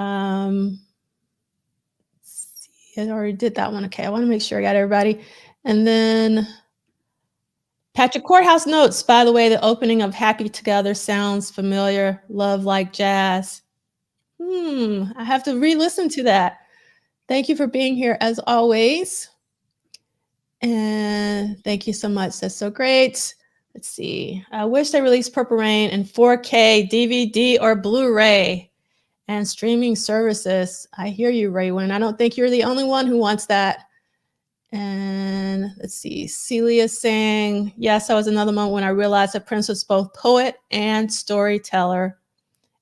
see, I already did that one. Okay, I want to make sure I got everybody. And then Patrick Courthouse notes, by the way, the opening of Happy Together sounds familiar. Love Like Jazz. I have to re-listen to that. Thank you for being here as always. And thank you so much. That's so great. Let's see. I wish they released Purple Rain in 4K, DVD, or Blu-ray and streaming services. I hear you, Raywin. I don't think you're the only one who wants that. And let's see. Celia saying, yes, that was another moment when I realized that Prince was both poet and storyteller.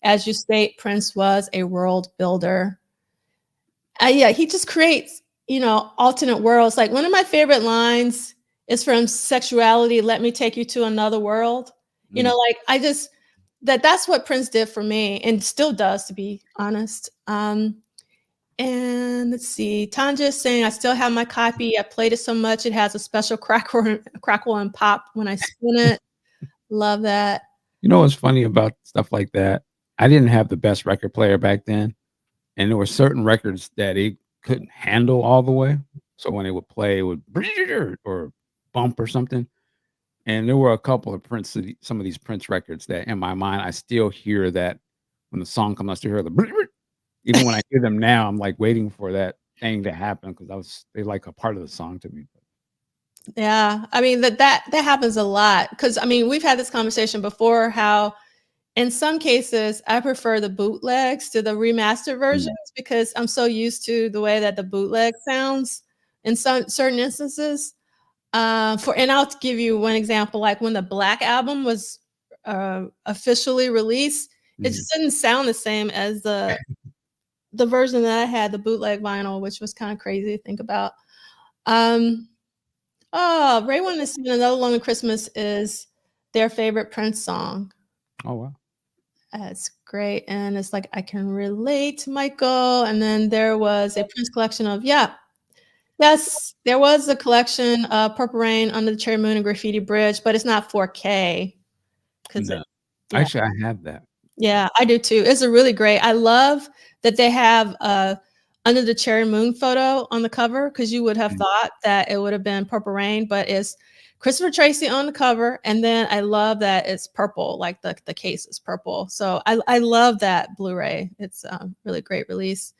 As you state, Prince was a world builder. Yeah, he just creates, alternate worlds. Like one of my favorite lines is from Sexuality, Let Me Take You to Another World. Like that's what Prince did for me and still does, to be honest. And let's see, Tanja is saying, I still have my copy. I played it so much. It has a special crackle and pop when I spin it. Love that. You know what's funny about stuff like that? I didn't have the best record player back then. And there were certain records that it couldn't handle all the way. So when it would play, it would or bump or something. And there were a couple of some of these Prince records that in my mind, I still hear that when the song comes, I still hear the even when I hear them now, I'm like waiting for that thing to happen because they like a part of the song to me. Yeah, I mean that happens a lot because I mean we've had this conversation before how in some cases I prefer the bootlegs to the remastered versions because I'm so used to the way that the bootleg sounds in some certain instances. And I'll give you one example, like when the Black Album was officially released, it just didn't sound the same as the version that I had, the bootleg vinyl, which was kind of crazy to think about. Raywin is saying Another Lonely Christmas is their favorite Prince song. Oh, wow. That's great. And it's like, I can relate, Michael. And then there was a Prince collection of, yes, there was a collection of Purple Rain, Under the Cherry Moon, and Graffiti Bridge, but it's not 4K. No. Actually, I have that. Yeah, I do too. It's a really great. I love that they have Under the Cherry Moon photo on the cover because you would have thought that it would have been Purple Rain, but it's Christopher Tracy on the cover. And then I love that it's purple, like the case is purple. So I love that Blu-ray. It's a really great release.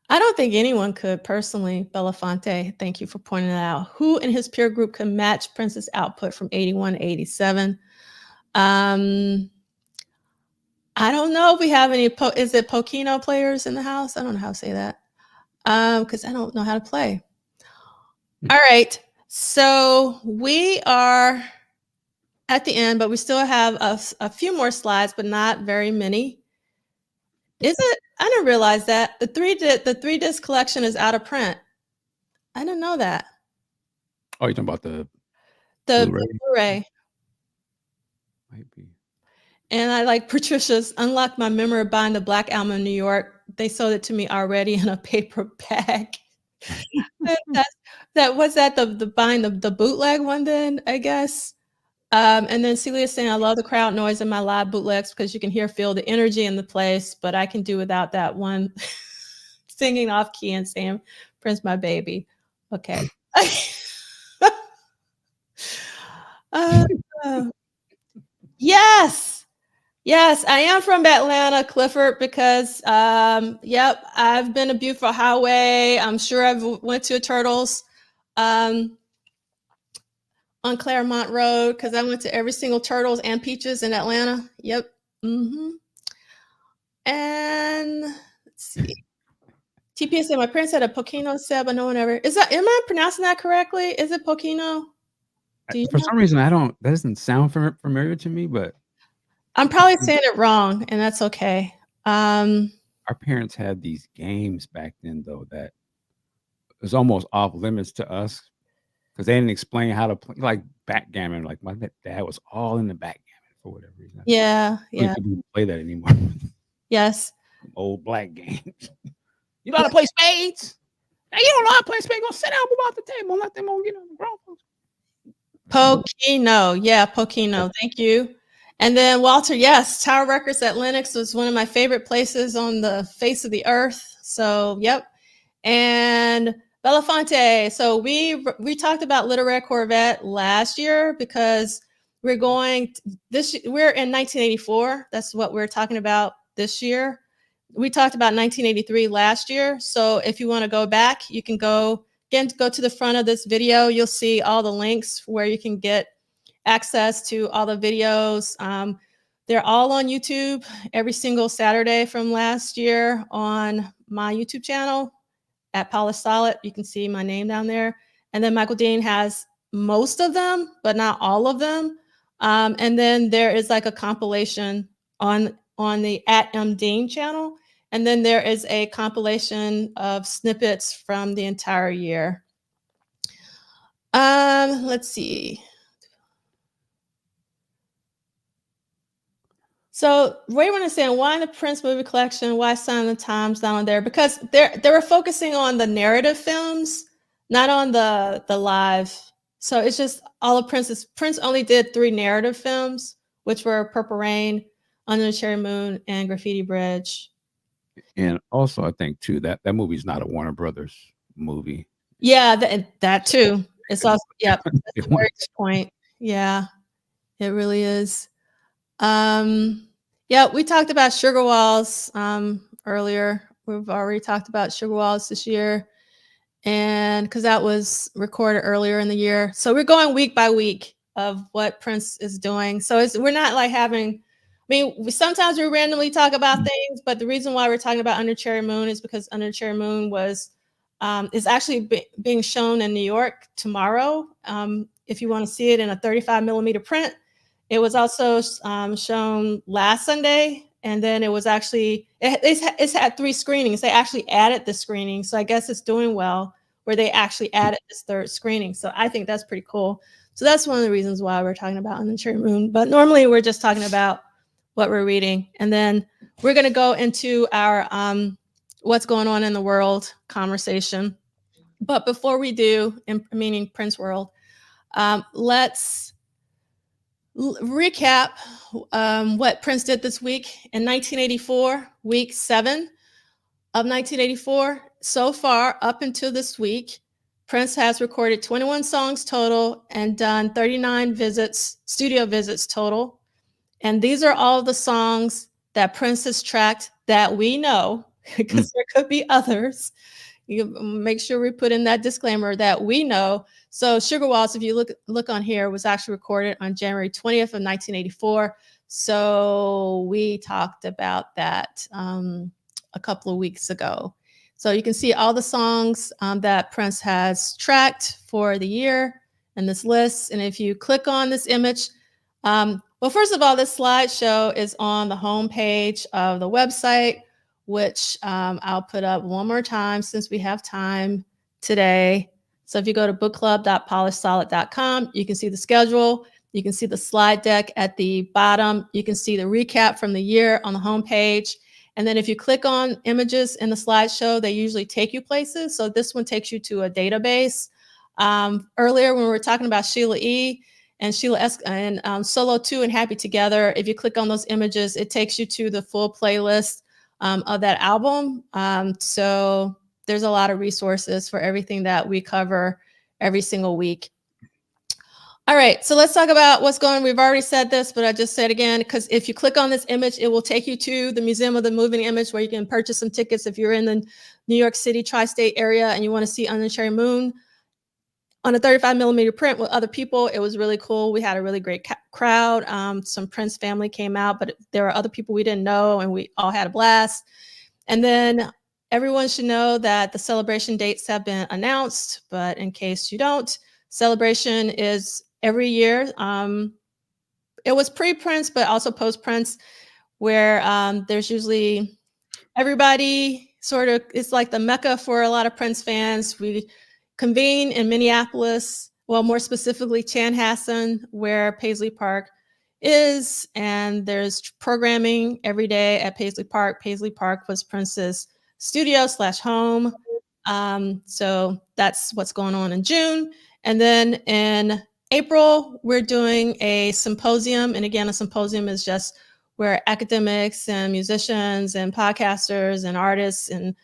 I don't think anyone could personally. Belafonte, thank you for pointing that out. Who in his peer group can match Prince's output from 81 to 87? I don't know if we have any, is it Pokino players in the house? I don't know how to say that because I don't know how to play. All right. So we are at the end, but we still have a few more slides, but not very many. Is it? I didn't realize that the three disc collection is out of print. I didn't know that. Oh, you're talking about the Blu-ray. Might be. And I like Patricia's unlocked my memory of buying the Black Album in New York. They sold it to me already in a paper bag. That was that the buying the bootleg one then, I guess. And then Celia saying, I love the crowd noise in my live bootlegs because you can feel the energy in the place, but I can do without that one singing off key and saying, Prince, my baby. Okay. uh, yes. Yes, I am from Atlanta, Clifford, because yep, I've been to Beautiful Highway. I'm sure I've went to a Turtles on Claremont Road because I went to every single Turtles and Peaches in Atlanta. Yep. hmm And let's see. TPS said my parents had a Pochino set, but no one ever. Am I pronouncing that correctly? Is it Pochino? Do you For know? some reason, that doesn't sound familiar to me, but I'm probably saying it wrong, and that's okay. our parents had these games back then, though, that was almost off limits to us because they didn't explain how to play, like backgammon. Like my dad was all in the backgammon for whatever reason. Yeah, I don't yeah, think people even play that anymore. yes. Old black games. You know how to play spades? Now you don't know how to play spades. Go sit down, move off the table, and let them on, the grown folks. Pochino, yeah, Pochino. Thank you. And then Walter, yes, Tower Records at Lenox was one of my favorite places on the face of the earth. So, yep. And Belafonte. So we talked about Literary Corvette last year because we're we're in 1984. That's what we're talking about this year. We talked about 1983 last year. So if you want to go back, you can go to the front of this video. You'll see all the links where you can get access to all the videos. They're all on YouTube every single Saturday from last year on my YouTube channel at Polish Solid. You can see my name down there. And then Michael Dean has most of them, but not all of them. And then there is like a compilation on the @mdean channel. And then there is a compilation of snippets from the entire year. Let's see. So Ray is saying, why in the Prince movie collection? Why Sign of the Times down there? Because they were focusing on the narrative films, not on the live. So it's just all of Prince's. Prince only did 3 narrative films, which were Purple Rain, Under the Cherry Moon, and Graffiti Bridge. And also, I think too that movie's not a Warner Brothers movie. Yeah, that too. It's also yep. That's a very good point. Yeah, it really is. Yeah, we talked about Sugar Walls earlier. We've already talked about Sugar Walls this year, and because that was recorded earlier in the year. So we're going week by week of what Prince is doing. So we're not like having. I mean, sometimes we randomly talk about things, but the reason why we're talking about Under Cherry Moon is because Under Cherry Moon is actually being shown in New York tomorrow. If you want to see it in a 35mm print. It was also shown last Sunday, and then it was actually it's had 3 screenings. They actually added the screening, so I guess it's doing well where they actually added this 3rd screening. So I think that's pretty cool. So that's one of the reasons why we're talking about On the Cherry Moon. But normally we're just talking about what we're reading, and then we're going to go into our what's going on in the world conversation. But before we do, meaning Prince World, let's recap what Prince did this week in 1984, week 7 of 1984. So far, up until this week, Prince has recorded 21 songs total and done 39 studio visits total. And these are all the songs that Prince has tracked that we know, because there could be others. You make sure we put in that disclaimer that we know. So Sugar Walls, if you look on here, was actually recorded on January 20th of 1984. So we talked about that a couple of weeks ago. So you can see all the songs that Prince has tracked for the year in this list. And if you click on this image, well, first of all, this slideshow is on the homepage of the website, which I'll put up one more time since we have time today. So if you go to bookclub.polishsolid.com, you can see the schedule. You can see the slide deck at the bottom. You can see the recap from the year on the homepage. And then if you click on images in the slideshow, they usually take you places. So this one takes you to a database. Earlier when we were talking about Sheila E. and Sheila S. and Solo 2 and Happy Together, if you click on those images, it takes you to the full playlist of that album. So there's a lot of resources for everything that we cover every single week. All right, so let's talk about what's going on. We've already said this, but I just said again, because if you click on this image, it will take you to the Museum of the Moving Image where you can purchase some tickets if you're in the New York City tri-state area and you want to see Under the Cherry Moon on a 35 millimeter print with other people. It was really cool. We had a really great crowd. Some Prince family came out, but there were other people we didn't know, and we all had a blast. And then everyone should know that the celebration dates have been announced, but in case you don't, celebration is every year. It was pre-Prince, but also post-Prince, where there's usually everybody sort of, it's like the Mecca for a lot of Prince fans. We convene in Minneapolis, well, more specifically Chanhassen, where Paisley Park is, and there's programming every day at Paisley Park. Paisley Park was Prince's studio / home. So that's what's going on in June. And then in April, we're doing a symposium. And again, a symposium is just where academics and musicians and podcasters and artists and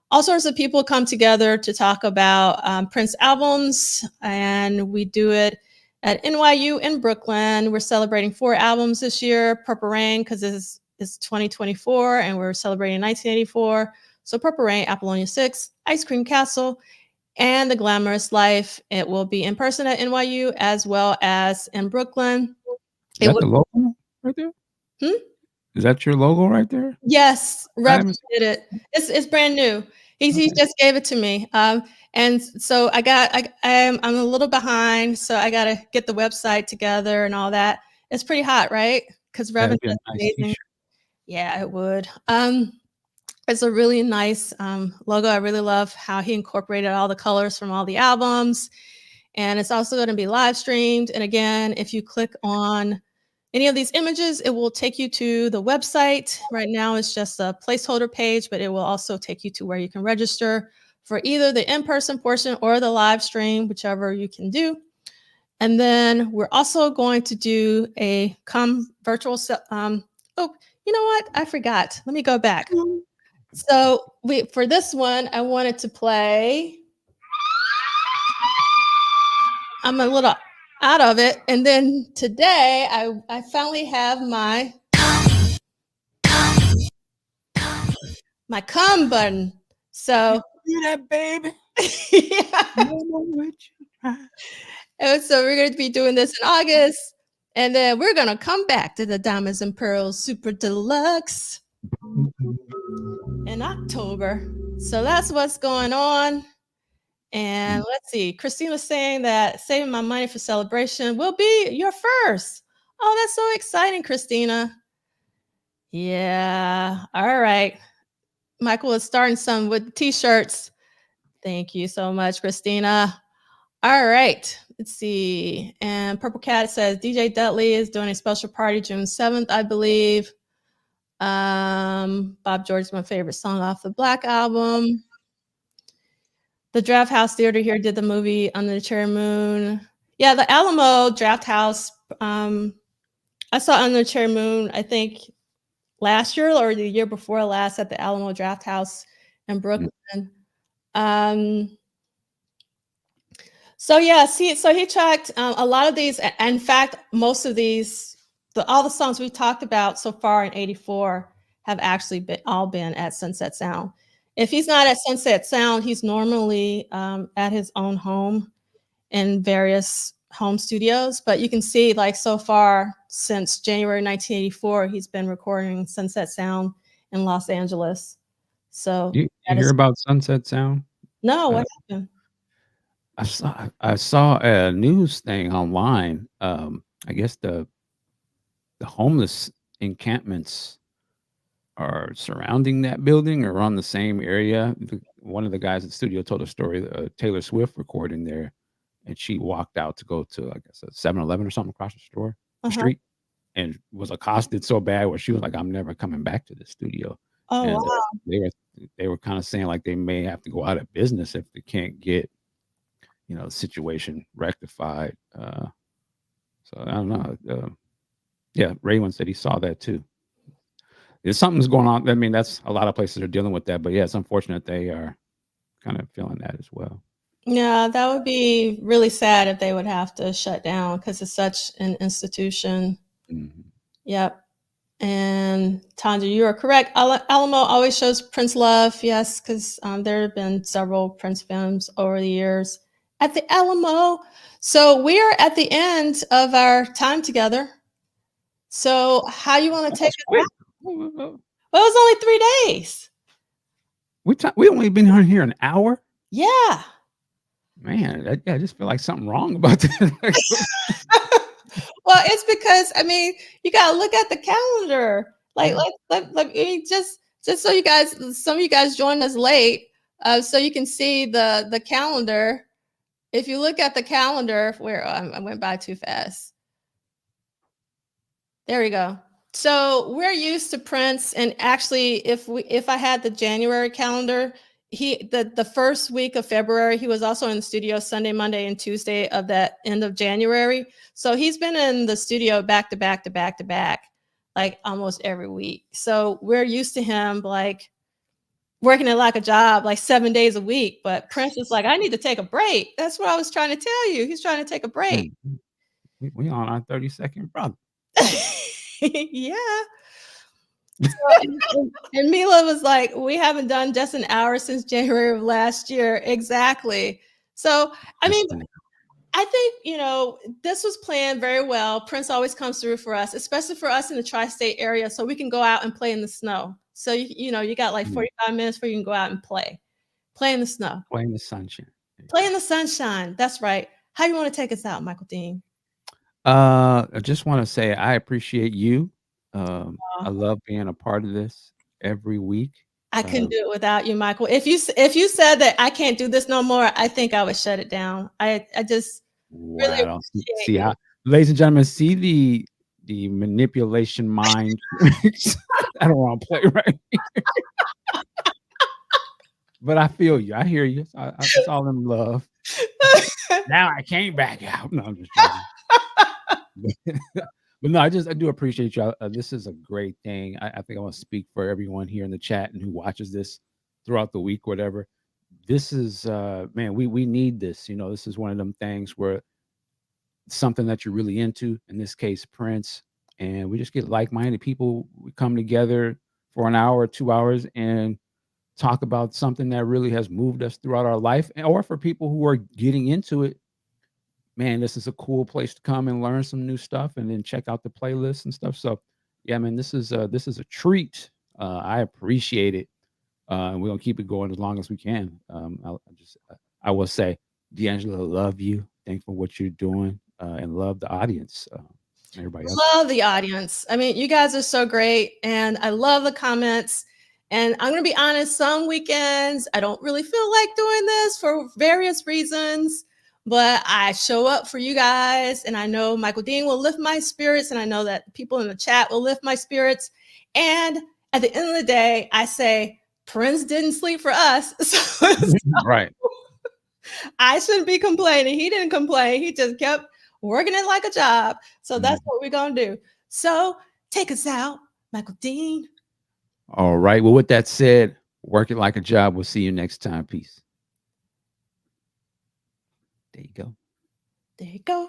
all sorts of people come together to talk about Prince albums. And we do it at NYU in Brooklyn. We're celebrating 4 albums this year. Purple Rain, because it's 2024 and we're celebrating 1984. So Purple Rain, Apollonia 6, Ice Cream Castle, and The Glamorous Life. It will be in person at NYU as well as in Brooklyn. Is that the logo right there? Is that your logo right there? Yes, Rev did it. It's brand new. He just gave it to me. And so I'm a little behind, so I got to get the website together and all that. It's pretty hot, right? Because Rev is amazing. Yeah, it would. It's a really nice logo. I really love how he incorporated all the colors from all the albums. And it's also going to be live streamed. And again, if you click on any of these images, it will take you to the website. Right now, it's just a placeholder page, but it will also take you to where you can register for either the in-person portion or the live stream, whichever you can do. And then we're also going to do a virtual. Oh, you know what? I forgot. Let me go back. So for this one, I wanted to play. I'm a little out of it. And then today, I finally have my come button. So do that, baby. And so we're going to be doing this in August. And then we're going to come back to the Diamonds and Pearls Super Deluxe in October. So that's what's going on. And let's see, Christina's saying that saving my money for celebration will be your first. Oh, that's so exciting, Christina. Yeah. All right. Michael is starting some with t-shirts. Thank you so much, Christina. All right. Let's see. And Purple Cat says DJ Dudley is doing a special party June 7th, I believe. Bob George is my favorite song off the Black album. The Draft House Theater here did the movie Under the Cherry Moon. Yeah, the Alamo Draft House. I saw Under the Cherry Moon, I think, last year or the year before last at the Alamo Draft House in Brooklyn. So yeah, so he tracked a lot of these. In fact, most of these, all the songs we talked about so far in '84 have actually been at Sunset Sound. If he's not at Sunset Sound, he's normally at his own home in various home studios. But you can see, like, so far since January 1984, he's been recording Sunset Sound in Los Angeles. So you hear about Sunset Sound? No, what happened? I saw a news thing online. I guess the homeless encampments are surrounding that building or on the same area. One of the guys in the studio told a story, Taylor Swift recording there, and she walked out to go to, I guess, a 7-Eleven or something across the street, and was accosted so bad where she was like, I'm never coming back to the studio. Oh, and wow. they were they were kind of saying like they may have to go out of business if they can't get the situation rectified. So I don't know. Yeah, Raymond said he saw that too. There's something's going on. I mean, that's a lot of places are dealing with that, but yeah, it's unfortunate they are kind of feeling that as well. Yeah, that would be really sad if they would have to shut down because it's such an institution. Mhm. Yep. And Tanja, you are correct. Alamo always shows Prince love. Yes, because there have been several Prince films over the years at the Alamo. So we are at the end of our time together. So how you want to That take was it quick. out? Well, it was only 3 days. We only been on here an hour. Yeah. Man, I just feel like something wrong about that. Well, it's because I mean, you gotta look at the calendar. Like, Yeah. let me just so you guys, some of you guys joined us late, so you can see the calendar. If you look at the calendar, where I went by too fast. There we go. So we're used to Prince, and actually, if I had the January calendar, the first week of February, he was also in the studio Sunday, Monday, and Tuesday of that end of January. So he's been in the studio back to back to back to back, like almost every week. So we're used to him like working it like a job, like 7 days a week. But Prince is like, I need to take a break. That's what I was trying to tell you. He's trying to take a break. Man, we on our 32nd brother. Yeah. So, and Mila was like, "We haven't done just an hour since January of last year." Exactly. So, I mean, Listen, I think, this was planned very well. Prince always comes through for us, especially for us in the tri-state area, so we can go out and play in the snow. So, you got like mm, 45 minutes where you can go out and play in the snow, playing the sunshine. play in the sunshine. That's right. How you want to take us out, Michael Dean? I just want to say I appreciate you. I Uh, love being a part of this every week. I couldn't Um, do it without you, Michael. If you said that I can't do this no more, I think I would shut it down. I just really wow. appreciate See you. how, ladies and gentlemen, see the manipulation mind tricks. I don't want to play right, but I feel you. I hear you. It's all in love. Now I can't back out. No, I'm just joking. But no, I do appreciate you. This is a great thing. I think I want to speak for everyone here in the chat and who watches this throughout the week, whatever. This is man, we need this. This is one of them things where something that you're really into, in this case, Prince, and we just get like-minded people. We come together for an hour or 2 hours and talk about something that really has moved us throughout our life, or for people who are getting into it. Man, this is a cool place to come and learn some new stuff, and then check out the playlists and stuff. So, yeah, man, this is a treat. I appreciate it, and we're gonna keep it going as long as we can. I will say, D'Angelo, love you. Thank for what you're doing, and love the audience, and everybody else. Love the audience. I mean, you guys are so great, and I love the comments. And I'm going to be honest, some weekends I don't really feel like doing this for various reasons, but I show up for you guys, and I know Michael Dean will lift my spirits, and I know that people in the chat will lift my spirits. And at the end of the day, I say, Prince didn't sleep for us. So Right. I shouldn't be complaining. He didn't complain. He just kept working it like a job. So that's Mhm. what we're going to do. So take us out, Michael Dean. All right. Well, with that said, work it like a job. We'll see you next time. Peace. There you go. There you go.